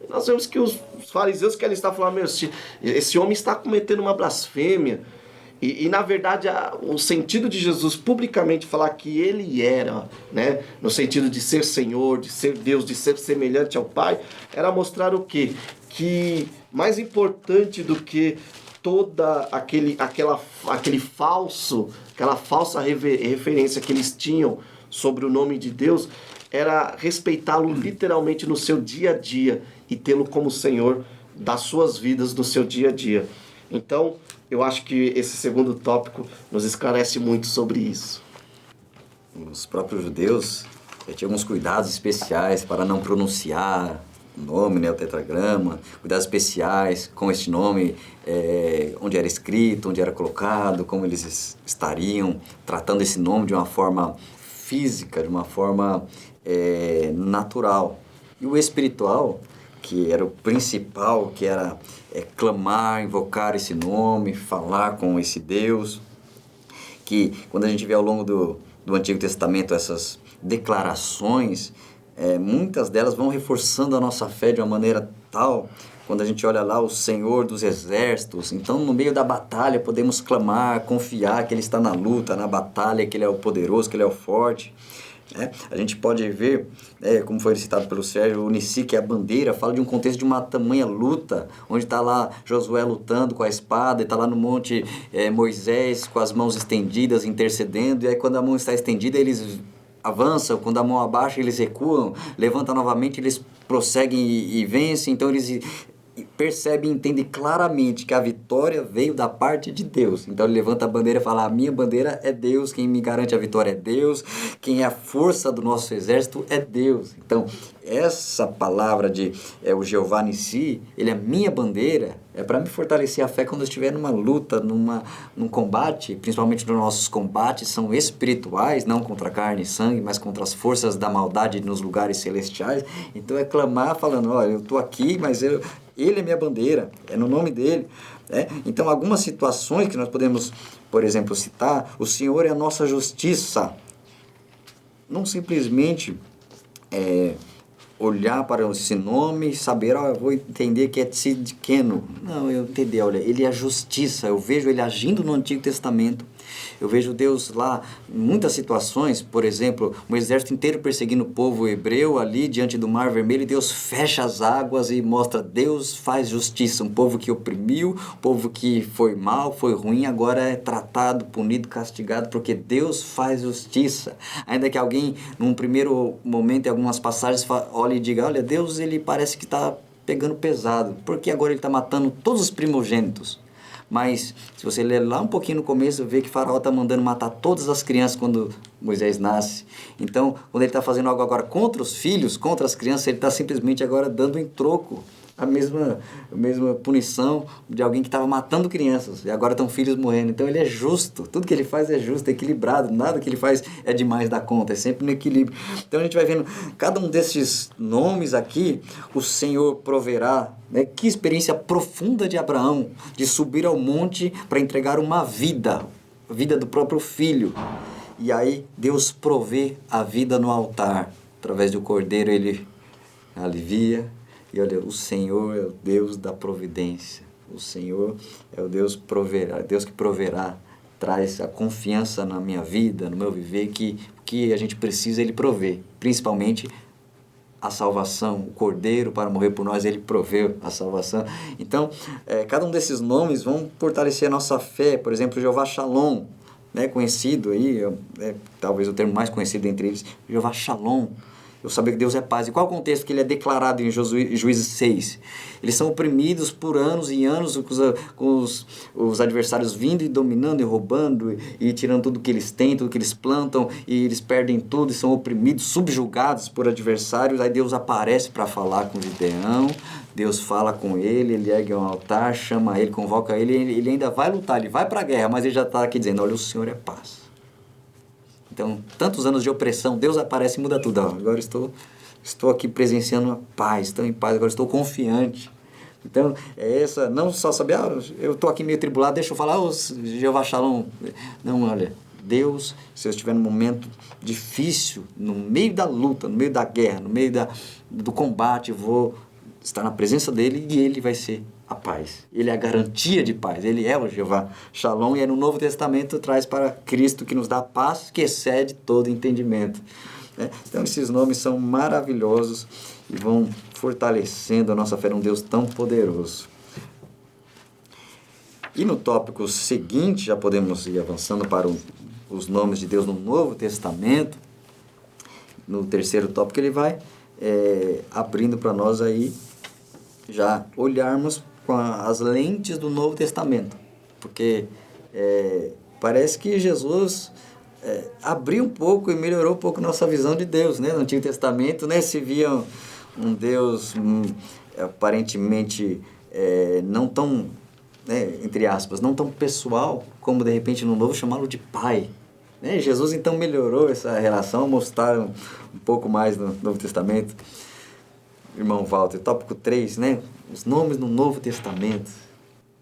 E nós vemos que os fariseus que ali estavam falando, esse homem está cometendo uma blasfêmia. E na verdade, o sentido de Jesus publicamente falar que Ele era, né, no sentido de ser Senhor, de ser Deus, de ser semelhante ao Pai, era mostrar o quê? Que mais importante do que toda aquela falsa referência que eles tinham sobre o nome de Deus, era respeitá-lo literalmente no seu dia a dia e tê-lo como Senhor das suas vidas, no seu dia a dia. Então, eu acho que esse segundo tópico nos esclarece muito sobre isso. Os próprios judeus tinham alguns cuidados especiais para não pronunciar o nome, né, o tetragrama, cuidados especiais com este nome, onde era escrito, onde era colocado, como eles estariam tratando esse nome de uma forma física, de uma forma natural. E o espiritual, que era o principal, que era clamar, invocar esse nome, falar com esse Deus, que quando a gente vê ao longo do Antigo Testamento, essas declarações, muitas delas vão reforçando a nossa fé de uma maneira tal, quando a gente olha lá o Senhor dos Exércitos, então no meio da batalha podemos clamar, confiar que Ele está na luta, na batalha, que Ele é o poderoso, que Ele é o forte. A gente pode ver, como foi citado pelo Sérgio, o Nissi, que é a bandeira, fala de um contexto de uma tamanha luta, onde está lá Josué lutando com a espada, e está lá no monte Moisés com as mãos estendidas, intercedendo, e aí quando a mão está estendida eles avançam, quando a mão abaixa eles recuam, levantam novamente, eles prosseguem e vencem, então eles percebe e entende claramente que a vitória veio da parte de Deus. Então ele levanta a bandeira e fala, a minha bandeira é Deus, quem me garante a vitória é Deus, quem é a força do nosso exército é Deus. Então essa palavra de o Jeová Nissi, ele é a minha bandeira, é para me fortalecer a fé quando eu estiver numa luta, num combate, principalmente nos nossos combates são espirituais, não contra carne e sangue, mas contra as forças da maldade nos lugares celestiais. Então é clamar falando, olha, eu estou aqui, mas Ele é minha bandeira, é no nome dele. Então, algumas situações que nós podemos, por exemplo, citar, o Senhor é a nossa justiça. Não simplesmente olhar para esse nome e saber, eu vou entender que é tzidkenu. Não, eu entendi, olha, ele é a justiça. Eu vejo ele agindo no Antigo Testamento. Eu vejo Deus lá em muitas situações, por exemplo, um exército inteiro perseguindo o povo hebreu ali diante do Mar Vermelho, e Deus fecha as águas e mostra, Deus faz justiça. Um povo que oprimiu, um povo que foi mal, foi ruim, agora é tratado, punido, castigado, porque Deus faz justiça. Ainda que alguém, num primeiro momento, em algumas passagens, olhe e diga, olha, Deus ele parece que está pegando pesado, porque agora ele está matando todos os primogênitos. Mas, se você ler lá um pouquinho no começo, vê que Faraó está mandando matar todas as crianças quando Moisés nasce. Então, quando ele está fazendo algo agora contra os filhos, contra as crianças, ele está simplesmente agora dando em troco a mesma punição de alguém que estava matando crianças. E agora estão filhos morrendo. Então, ele é justo. Tudo que ele faz é justo, é equilibrado. Nada que ele faz é demais da conta. É sempre no equilíbrio. Então, a gente vai vendo cada um desses nomes aqui, o Senhor proverá. Que experiência profunda de Abraão, de subir ao monte para entregar uma vida, a vida do próprio filho. E aí Deus provê a vida no altar. Através do cordeiro ele alivia. E olha, o Senhor é o Deus da providência. O Senhor é o Deus proverá, Deus que proverá, traz a confiança na minha vida, no meu viver, que a gente precisa, ele provê. Principalmente a salvação, o Cordeiro para morrer por nós, ele proveu a salvação. Então, cada um desses nomes vão fortalecer a nossa fé. Por exemplo, Jeová Shalom, conhecido aí, talvez o termo mais conhecido entre eles, Jeová Shalom. Eu saber que Deus é paz. E qual é o contexto que ele é declarado em Juízes 6? Eles são oprimidos por anos e anos, com os adversários vindo e dominando e roubando e tirando tudo que eles têm, tudo que eles plantam, e eles perdem tudo e são oprimidos, subjugados por adversários. Aí Deus aparece para falar com Gideão, Deus fala com ele, ele ergue um altar, chama ele, convoca ele, ele ainda vai lutar, ele vai para a guerra, mas ele já está aqui dizendo, olha, o Senhor é paz. Então, tantos anos de opressão, Deus aparece e muda tudo. Agora estou aqui presenciando a paz, estou em paz, agora estou confiante. Então, não só saber, eu estou aqui meio tribulado, deixa eu falar, Jeová Shalom. Não, olha, Deus, se eu estiver num momento difícil, no meio da luta, no meio da guerra, no meio do combate, eu vou estar na presença dele e ele vai ser a paz. Ele é a garantia de paz. Ele é o Jeová Shalom, e no Novo Testamento traz para Cristo que nos dá paz que excede todo entendimento. Então esses nomes são maravilhosos e vão fortalecendo a nossa fé num Deus tão poderoso. E no tópico seguinte, já podemos ir avançando para os nomes de Deus no Novo Testamento. No terceiro tópico ele vai abrindo para nós aí já olharmos com as lentes do Novo Testamento, porque parece que Jesus abriu um pouco e melhorou um pouco nossa visão de Deus, No Antigo Testamento, se via um Deus aparentemente não tão, entre aspas, não tão pessoal, como de repente no Novo chamá-lo de Pai. Jesus então melhorou essa relação, mostraram um pouco mais no Novo Testamento. Irmão Walter, tópico 3, os nomes no Novo Testamento.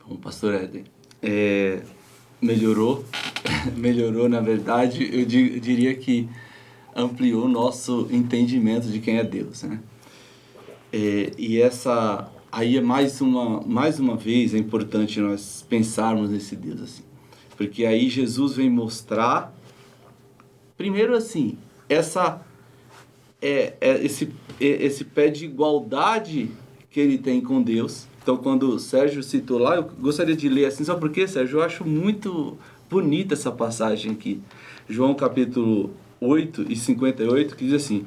Bom, pastor Éden, melhorou melhorou, na verdade, eu diria que ampliou o nosso entendimento de quem é Deus, né? E essa aí é mais uma vez é importante nós pensarmos nesse Deus assim, porque aí Jesus vem mostrar primeiro assim esse pé de igualdade que ele tem com Deus. Então, quando o Sérgio citou lá, eu gostaria de ler assim, sabe por quê, Sérgio? Eu acho muito bonita essa passagem aqui. João capítulo 8 e 58, que diz assim: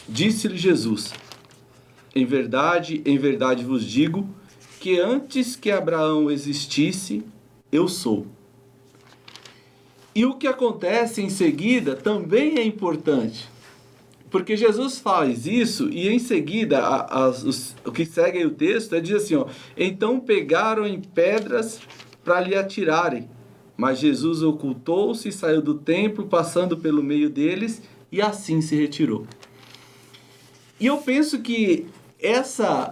Disse-lhe Jesus: em verdade vos digo, que antes que Abraão existisse, eu sou. E o que acontece em seguida também é importante. Porque Jesus faz isso e em seguida, o que segue aí o texto, diz assim, ó, então pegaram em pedras para lhe atirarem. Mas Jesus ocultou-se e saiu do templo, passando pelo meio deles, e assim se retirou. E eu penso que essa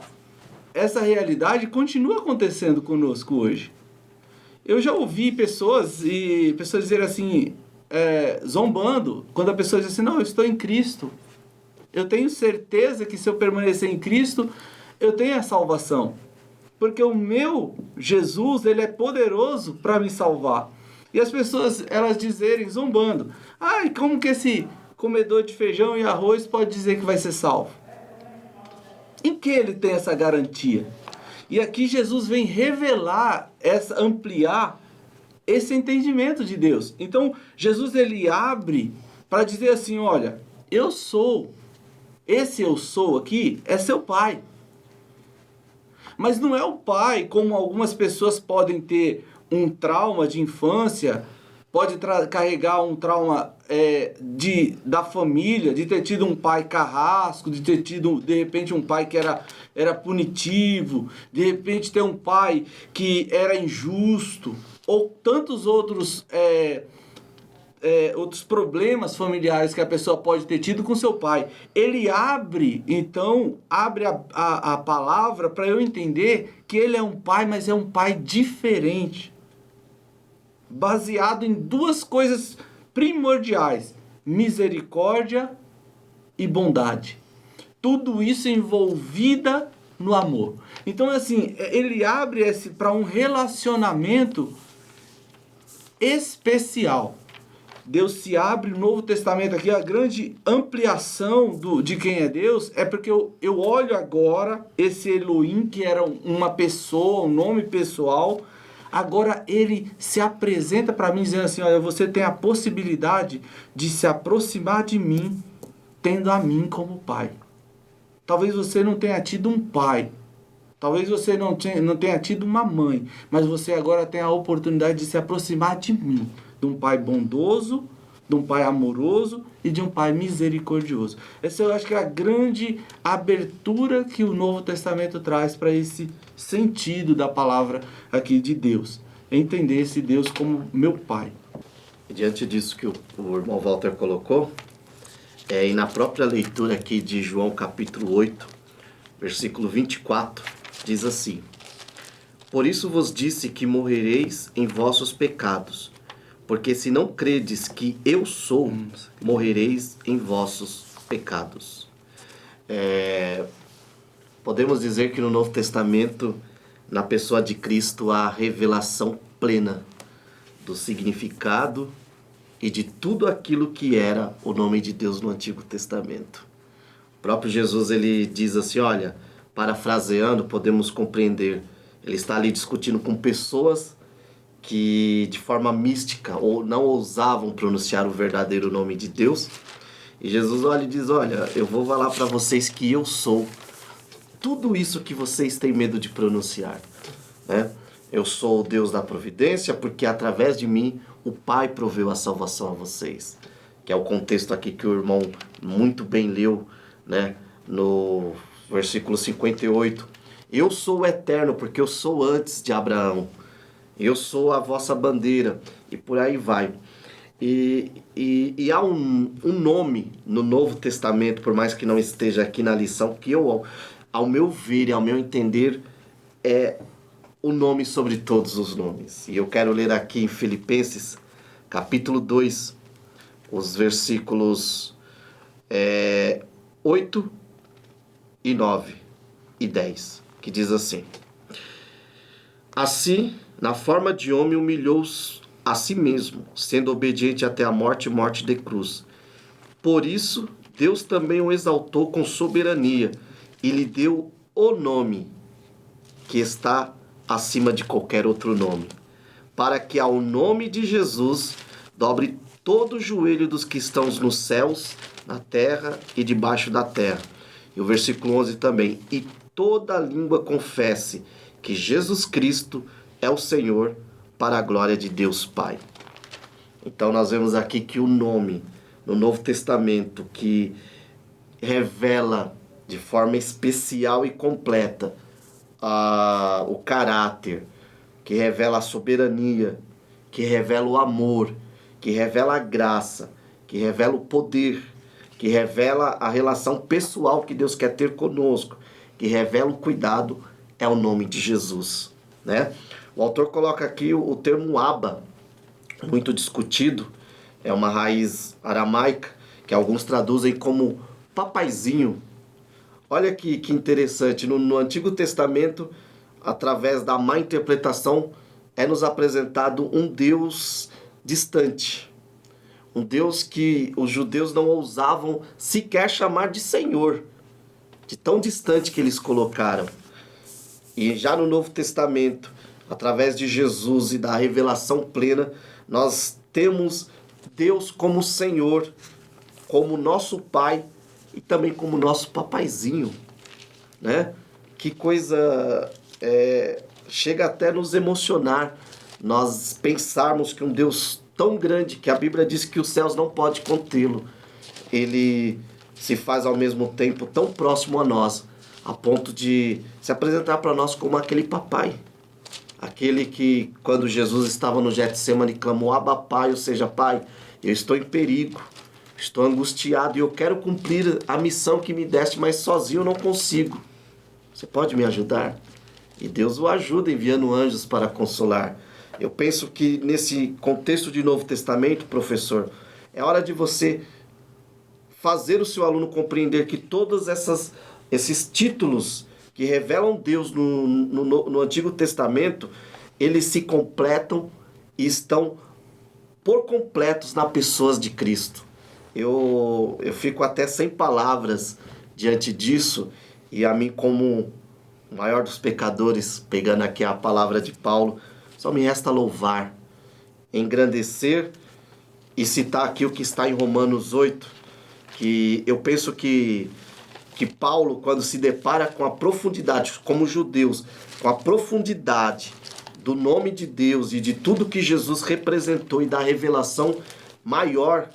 realidade continua acontecendo conosco hoje. Eu já ouvi pessoas dizerem assim, zombando, quando a pessoa diz assim, não, eu estou em Cristo. Eu tenho certeza que se eu permanecer em Cristo, eu tenho a salvação. Porque o meu Jesus, ele é poderoso para me salvar. E as pessoas, elas dizerem, zombando, ai, como que esse comedor de feijão e arroz pode dizer que vai ser salvo? Em que ele tem essa garantia? E aqui Jesus vem revelar, ampliar esse entendimento de Deus. Então, Jesus ele abre para dizer assim, olha, eu sou. Esse eu sou aqui é seu pai. Mas não é o pai como algumas pessoas podem ter um trauma de infância, pode carregar um trauma da família, de ter tido um pai carrasco, de ter tido, de repente, um pai que era punitivo, de repente ter um pai que era injusto, ou tantos outros problemas familiares que a pessoa pode ter tido com seu pai. Ele abre a palavra para eu entender que ele é um pai, mas é um pai diferente. Baseado em duas coisas primordiais: misericórdia e bondade. Tudo isso envolvida no amor. Então, assim, ele abre para um relacionamento especial. Deus se abre no Novo Testamento aqui, a grande ampliação de quem é Deus é porque eu olho agora esse Elohim, que era uma pessoa, um nome pessoal, agora ele se apresenta para mim dizendo assim, olha, você tem a possibilidade de se aproximar de mim, tendo a mim como pai. Talvez você não tenha tido um pai, talvez você não tenha tido uma mãe, mas você agora tem a oportunidade de se aproximar de mim, de um pai bondoso, de um pai amoroso e de um pai misericordioso. Essa eu acho que é a grande abertura que o Novo Testamento traz para esse sentido da palavra aqui de Deus. Entender esse Deus como meu pai. E diante disso que o irmão Walter colocou, e na própria leitura aqui de João capítulo 8, versículo 24, diz assim: Por isso vos disse que morrereis em vossos pecados, porque se não credes que eu sou, morrereis em vossos pecados. Podemos dizer que no Novo Testamento, na pessoa de Cristo, há a revelação plena do significado e de tudo aquilo que era o nome de Deus no Antigo Testamento. O próprio Jesus, ele diz assim, olha, parafraseando, podemos compreender, ele está ali discutindo com pessoas que de forma mística ou não ousavam pronunciar o verdadeiro nome de Deus. E Jesus olha e diz, olha, eu vou falar para vocês que eu sou tudo isso que vocês têm medo de pronunciar, né? Eu sou o Deus da providência, porque através de mim o Pai proveu a salvação a vocês. Que é o contexto aqui que o irmão muito bem leu, né? No versículo 58. Eu sou o eterno, porque eu sou antes de Abraão. Eu sou a vossa bandeira. E por aí vai. E há um nome no Novo Testamento, por mais que não esteja aqui na lição, que eu, ao meu ver e ao meu entender, é o nome sobre todos os nomes. E eu quero ler aqui em Filipenses, capítulo 2, os versículos 8 e 9 e 10, que diz assim: Assim, na forma de homem, humilhou a si mesmo, sendo obediente até a morte e morte de cruz. Por isso, Deus também o exaltou com soberania e lhe deu o nome que está acima de qualquer outro nome, para que ao nome de Jesus dobre todo o joelho dos que estão nos céus, na terra e debaixo da terra. E o versículo 11 também: e toda língua confesse que Jesus Cristo é o Senhor, para a glória de Deus Pai. Então nós vemos aqui que o nome no Novo Testamento que revela de forma especial e completa o caráter, que revela a soberania, que revela o amor, que revela a graça, que revela o poder, que revela a relação pessoal que Deus quer ter conosco, que revela o cuidado, é o nome de Jesus, né? O autor coloca aqui o termo Abba, muito discutido, é uma raiz aramaica, que alguns traduzem como papaizinho. Olha que interessante, no Antigo Testamento, através da má interpretação, é nos apresentado um Deus distante, um Deus que os judeus não ousavam sequer chamar de Senhor, de tão distante que eles colocaram. E já no Novo Testamento, através de Jesus e da revelação plena, nós temos Deus como Senhor, como nosso Pai e também como nosso papaizinho, né? Que coisa, chega até a nos emocionar nós pensarmos que um Deus tão grande, que a Bíblia diz que os céus não podem contê-lo, ele se faz ao mesmo tempo tão próximo a nós, a ponto de se apresentar para nós como aquele papai. Aquele que, quando Jesus estava no Getsemane, clamou: Abba, Pai, ou seja, Pai, eu estou em perigo, estou angustiado e eu quero cumprir a missão que me deste, mas sozinho eu não consigo. Você pode me ajudar? E Deus o ajuda enviando anjos para consolar. Eu penso que nesse contexto de Novo Testamento, professor, é hora de você fazer o seu aluno compreender que todos esses títulos que revelam Deus no Antigo Testamento, eles se completam e estão por completos nas pessoas de Cristo. Eu fico até sem palavras diante disso, e a mim, como o maior dos pecadores, pegando aqui a palavra de Paulo, só me resta louvar, engrandecer e citar aqui o que está em Romanos 8, que eu penso que Paulo, quando se depara com a profundidade, como judeus, com a profundidade do nome de Deus e de tudo que Jesus representou e da revelação maior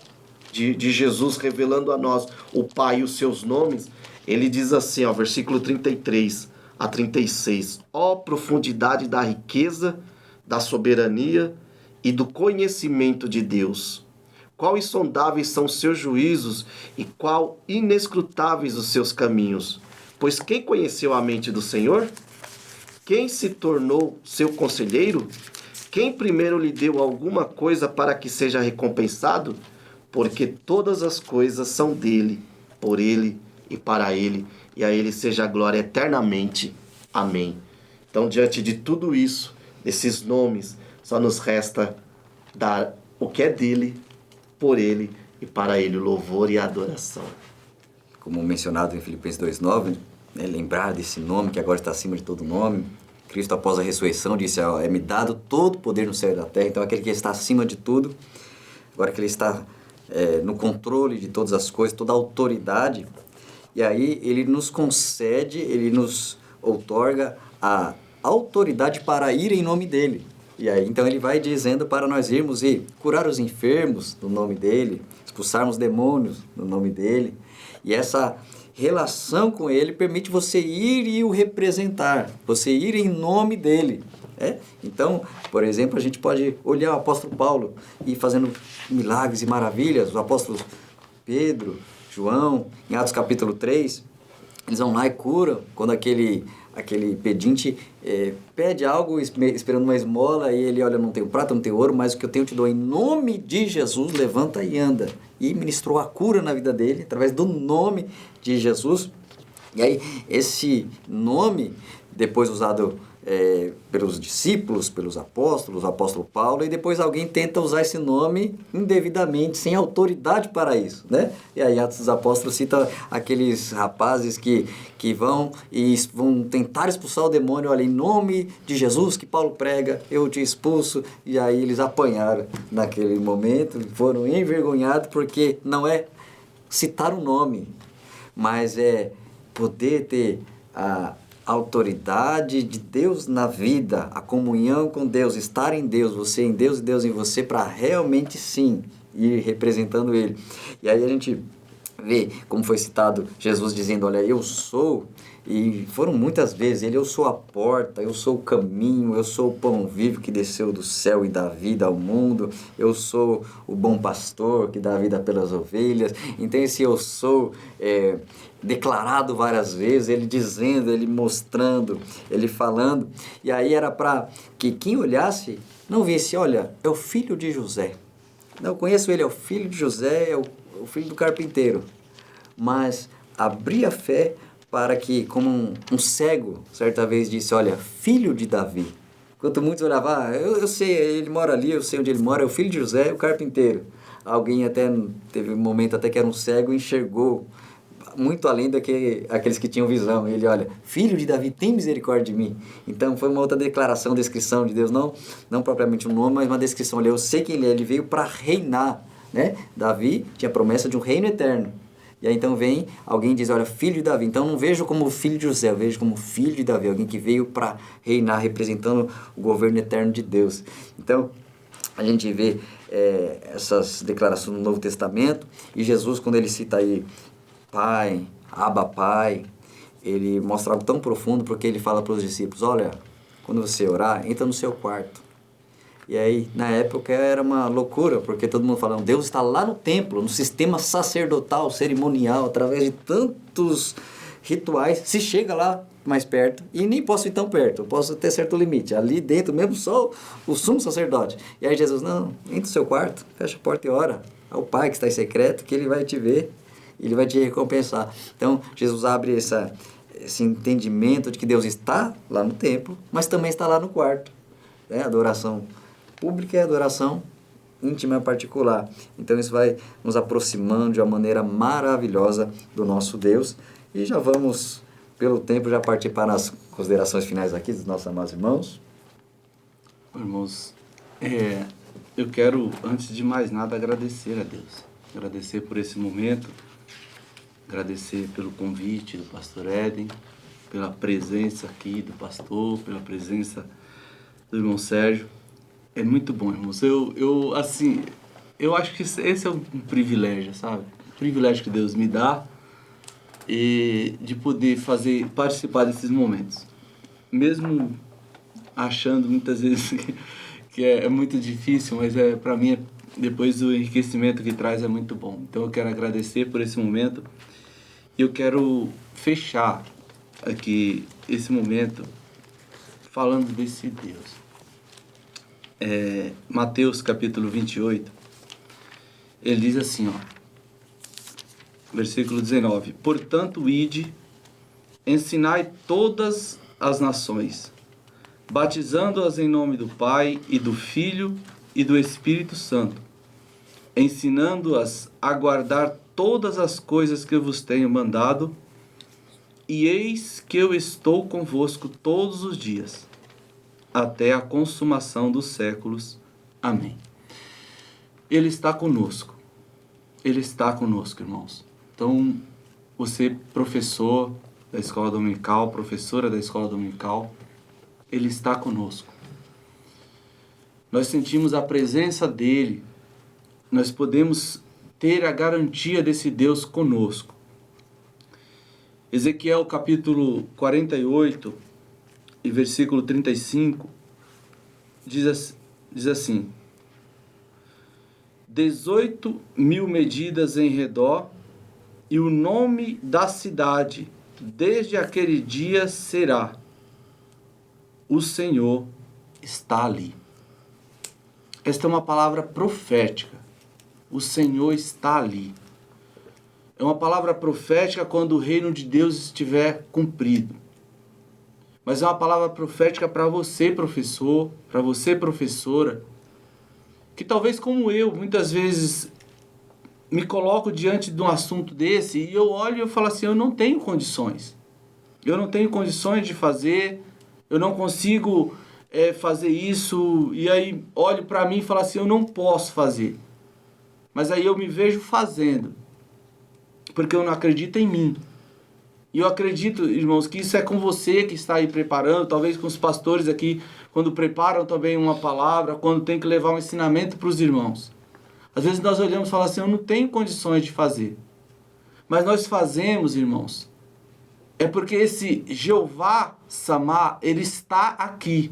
de Jesus revelando a nós o Pai e os seus nomes, ele diz assim, ó, versículo 33 a 36, ó profundidade da riqueza, da soberania e do conhecimento de Deus! Qual insondáveis são os seus juízos e qual inescrutáveis os seus caminhos. Pois quem conheceu a mente do Senhor? Quem se tornou seu conselheiro? Quem primeiro lhe deu alguma coisa para que seja recompensado? Porque todas as coisas são dele, por ele e para ele, e a ele seja a glória eternamente. Amém. Então, diante de tudo isso, desses nomes, só nos resta dar o que é dele, por ele e para ele o louvor e a adoração. Como mencionado em Filipenses 2,9, né, lembrar desse nome que agora está acima de todo nome. Cristo, após a ressurreição, disse: é-me dado todo o poder no céu e da terra. Então, aquele que está acima de tudo, agora que ele está no controle de todas as coisas, toda a autoridade, e aí ele nos concede, ele nos outorga a autoridade para ir em nome dele. E aí, então, ele vai dizendo para nós irmos e curar os enfermos no nome dele, expulsarmos demônios no nome dele. E essa relação com ele permite você ir e o representar, você ir em nome dele. Então, por exemplo, a gente pode olhar o apóstolo Paulo e fazendo milagres e maravilhas, os apóstolos Pedro, João, em Atos capítulo 3, eles vão lá e curam quando aquele aquele pedinte pede algo esperando uma esmola e ele, olha, não tenho prata, não tenho ouro, mas o que eu tenho te dou em nome de Jesus, levanta e anda. E ministrou a cura na vida dele através do nome de Jesus. E aí esse nome, depois usado pelos discípulos, pelos apóstolos, o apóstolo Paulo, e depois alguém tenta usar esse nome indevidamente, sem autoridade para isso, né? E aí Atos dos Apóstolos cita aqueles rapazes que vão e vão tentar expulsar o demônio, olha, em nome de Jesus que Paulo prega, eu te expulso, e aí eles apanharam naquele momento, foram envergonhados, porque não é citar o nome, mas é poder ter a autoridade de Deus na vida, a comunhão com Deus, estar em Deus, você em Deus e Deus em você, para realmente sim ir representando Ele. E aí a gente vê como foi citado Jesus dizendo, olha, eu sou, e foram muitas vezes, eu sou a porta, eu sou o caminho, eu sou o pão vivo que desceu do céu e dá vida ao mundo, eu sou o bom pastor que dá vida pelas ovelhas. Então esse eu sou declarado várias vezes, ele dizendo, ele mostrando, ele falando, e aí era para que quem olhasse não visse, olha, é o filho de José. Não, eu conheço ele, é o filho de José, é o filho do carpinteiro. Mas abria a fé para que, como um cego, certa vez disse, olha, filho de Davi. Enquanto muitos olhavam, eu sei, ele mora ali, eu sei onde ele mora, é o filho de José, é o carpinteiro. Alguém até, teve um momento até que era um cego e enxergou muito além daqueles que tinham visão. Ele, olha, filho de Davi, tem misericórdia de mim. Então foi uma outra declaração, descrição de Deus, não propriamente um nome, mas uma descrição. Olha, eu sei quem ele é, ele veio para reinar, né? Davi tinha promessa de um reino eterno. E aí então vem alguém e diz, olha, filho de Davi. Então não vejo como filho de José, eu vejo como filho de Davi, alguém que veio para reinar, representando o governo eterno de Deus. Então a gente vê essas declarações no Novo Testamento, e Jesus, quando ele cita aí Pai, Abba Pai, ele mostra algo tão profundo, porque ele fala para os discípulos, olha, quando você orar, entra no seu quarto. E aí, na época, era uma loucura, porque todo mundo falando, Deus está lá no templo, no sistema sacerdotal, cerimonial, através de tantos rituais, se chega lá mais perto, e nem posso ir tão perto, eu posso ter certo limite, ali dentro mesmo só o sumo sacerdote. E aí Jesus, não, entra no seu quarto, fecha a porta e ora ao Pai que está em secreto, que Ele vai te ver, Ele vai te recompensar. Então, Jesus abre esse entendimento de que Deus está lá no templo, mas também está lá no quarto. A adoração pública e a adoração íntima e particular. Então, isso vai nos aproximando de uma maneira maravilhosa do nosso Deus. E já vamos, pelo tempo, já partir para as considerações finais aqui dos nossos amados irmãos. Irmãos, eu quero, antes de mais nada, agradecer a Deus. Agradecer por esse momento. Agradecer pelo convite do pastor Éden, pela presença aqui do pastor, pela presença do irmão Sérgio. É muito bom, irmãos. Eu acho que esse é um privilégio, sabe? Um privilégio que Deus me dá, e de poder participar desses momentos. Mesmo achando muitas vezes que é muito difícil, mas para mim, depois do enriquecimento que traz, é muito bom. Então eu quero agradecer por esse momento. Eu quero fechar aqui esse momento falando desse Deus. Mateus capítulo 28, ele diz assim, versículo 19: portanto, ide, ensinai todas as nações, batizando-as em nome do Pai e do Filho e do Espírito Santo, ensinando-as a guardar todas as coisas que eu vos tenho mandado, e eis que eu estou convosco todos os dias, até a consumação dos séculos. Amém. Ele está conosco. Ele está conosco, irmãos. Então, você, professor da escola dominical, professora da escola dominical, Ele está conosco. Nós sentimos a presença dEle. Nós podemos ter a garantia desse Deus conosco. Ezequiel capítulo 48 e versículo 35 diz assim: 18.000 medidas em redor, e o nome da cidade desde aquele dia será o Senhor está ali. Esta é uma palavra profética. O Senhor está ali. É uma palavra profética quando o reino de Deus estiver cumprido. Mas é uma palavra profética para você, professor, para você, professora, que talvez como eu, muitas vezes me coloco diante de um assunto desse e eu olho e eu falo assim, eu não tenho condições. Eu não tenho condições de fazer, eu não consigo fazer isso, e aí olho para mim e falo assim, eu não posso fazer. Mas aí eu me vejo fazendo, porque eu não acredito em mim. E eu acredito, irmãos, que isso é com você que está aí preparando, talvez com os pastores aqui, quando preparam também uma palavra, quando tem que levar um ensinamento para os irmãos. Às vezes nós olhamos e falamos assim, eu não tenho condições de fazer. Mas nós fazemos, irmãos, é porque esse Jeová Samá, ele está aqui.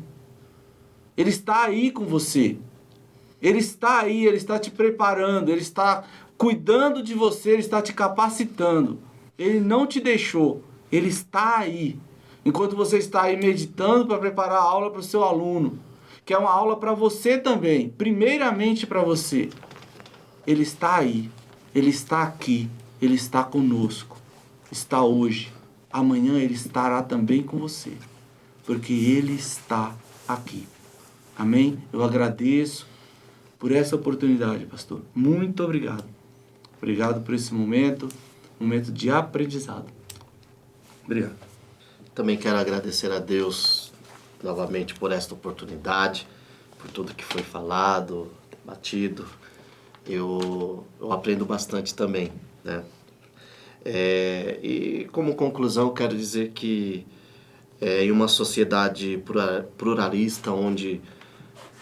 Ele está aí com você. Ele está aí, ele está te preparando, ele está cuidando de você, ele está te capacitando. Ele não te deixou, ele está aí. Enquanto você está aí meditando para preparar a aula para o seu aluno, que é uma aula para você também, primeiramente para você. Ele está aí, ele está aqui, ele está conosco, está hoje. Amanhã ele estará também com você, porque ele está aqui. Amém? Eu agradeço por essa oportunidade, pastor. Muito obrigado. Obrigado por esse momento de aprendizado. Obrigado. Também quero agradecer a Deus novamente por esta oportunidade, por tudo que foi falado, debatido. Eu aprendo bastante também, né? E como conclusão, quero dizer que em uma sociedade pluralista, onde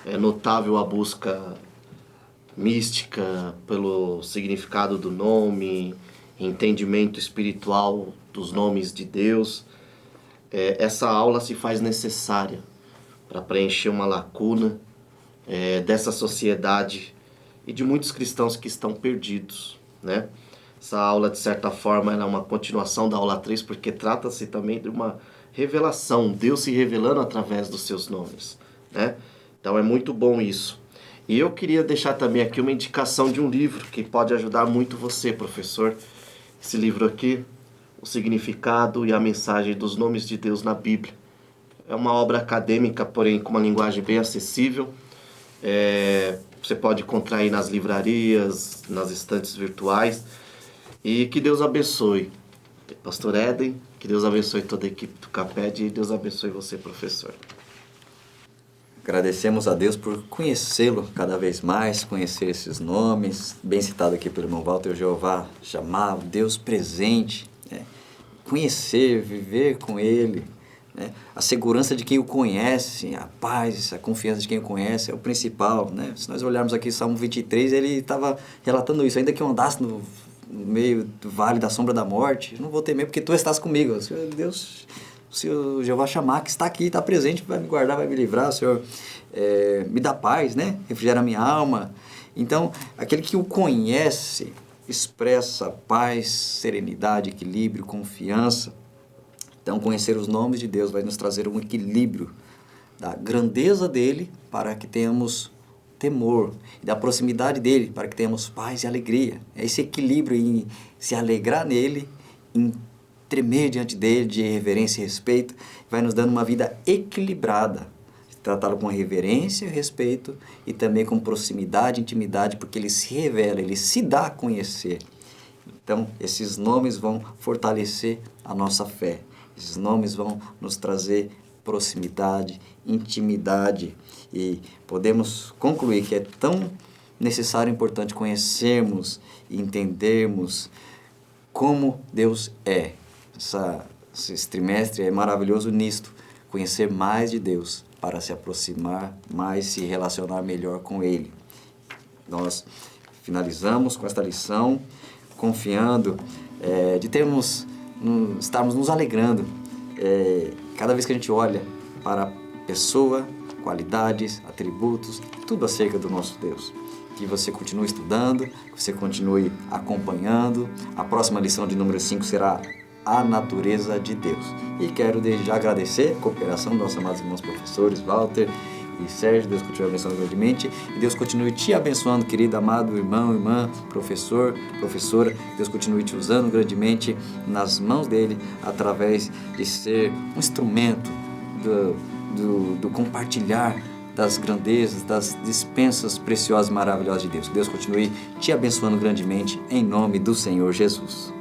é notável a busca mística pelo significado do nome, entendimento espiritual dos nomes de Deus, essa aula se faz necessária para preencher uma lacuna dessa sociedade e de muitos cristãos que estão perdidos, né? Essa aula, de certa forma, é uma continuação da aula 3, porque trata-se também de uma revelação, Deus se revelando através dos seus nomes, né? Então é muito bom isso. E eu queria deixar também aqui uma indicação de um livro que pode ajudar muito você, professor. Esse livro aqui, O Significado e a Mensagem dos Nomes de Deus na Bíblia. É uma obra acadêmica, porém com uma linguagem bem acessível. Você pode encontrar aí nas livrarias, nas estantes virtuais. E que Deus abençoe Pastor Éden, que Deus abençoe toda a equipe do CAPED e Deus abençoe você, professor. Agradecemos a Deus por conhecê-lo cada vez mais, conhecer esses nomes, bem citado aqui pelo irmão Walter, Jeová Shammah, Deus presente, né? Conhecer, viver com Ele, né? A segurança de quem o conhece, a paz, a confiança de quem o conhece é o principal, né? Se nós olharmos aqui Salmo 23, ele estava relatando isso, ainda que eu andasse no meio do vale da sombra da morte, eu não vou temer porque Tu estás comigo, o Senhor Deus... O Senhor Jeová Shammah, que está aqui, está presente, vai me guardar, vai me livrar. O Senhor me dá paz, né? Refrigera a minha alma. Então, aquele que o conhece expressa paz, serenidade, equilíbrio, confiança. Então, conhecer os nomes de Deus vai nos trazer um equilíbrio da grandeza dEle para que tenhamos temor, e da proximidade dEle para que tenhamos paz e alegria. É esse equilíbrio em se alegrar nele, em tremer diante dele, de reverência e respeito, vai nos dando uma vida equilibrada, tratá-lo com reverência e respeito e também com proximidade e intimidade, porque ele se revela, ele se dá a conhecer. Então, esses nomes vão fortalecer a nossa fé, esses nomes vão nos trazer proximidade, intimidade, e podemos concluir que é tão necessário e importante conhecermos e entendermos como Deus é. Esse trimestre é maravilhoso nisto, conhecer mais de Deus para se aproximar mais, se relacionar melhor com Ele. Nós finalizamos com esta lição, confiando de estarmos nos alegrando cada vez que a gente olha para a pessoa, qualidades, atributos, tudo acerca do nosso Deus. Que você continue estudando, que você continue acompanhando. A próxima lição de número 5 será a natureza de Deus. E quero desde já agradecer a cooperação dos nossos amados irmãos professores, Walter e Sérgio. Deus continue abençoando grandemente e Deus continue te abençoando, querido, amado irmão, irmã, professor, professora. Deus continue te usando grandemente nas mãos dele, através de ser um instrumento do compartilhar das grandezas, das dispensas preciosas e maravilhosas de Deus. Deus continue te abençoando grandemente, em nome do Senhor Jesus.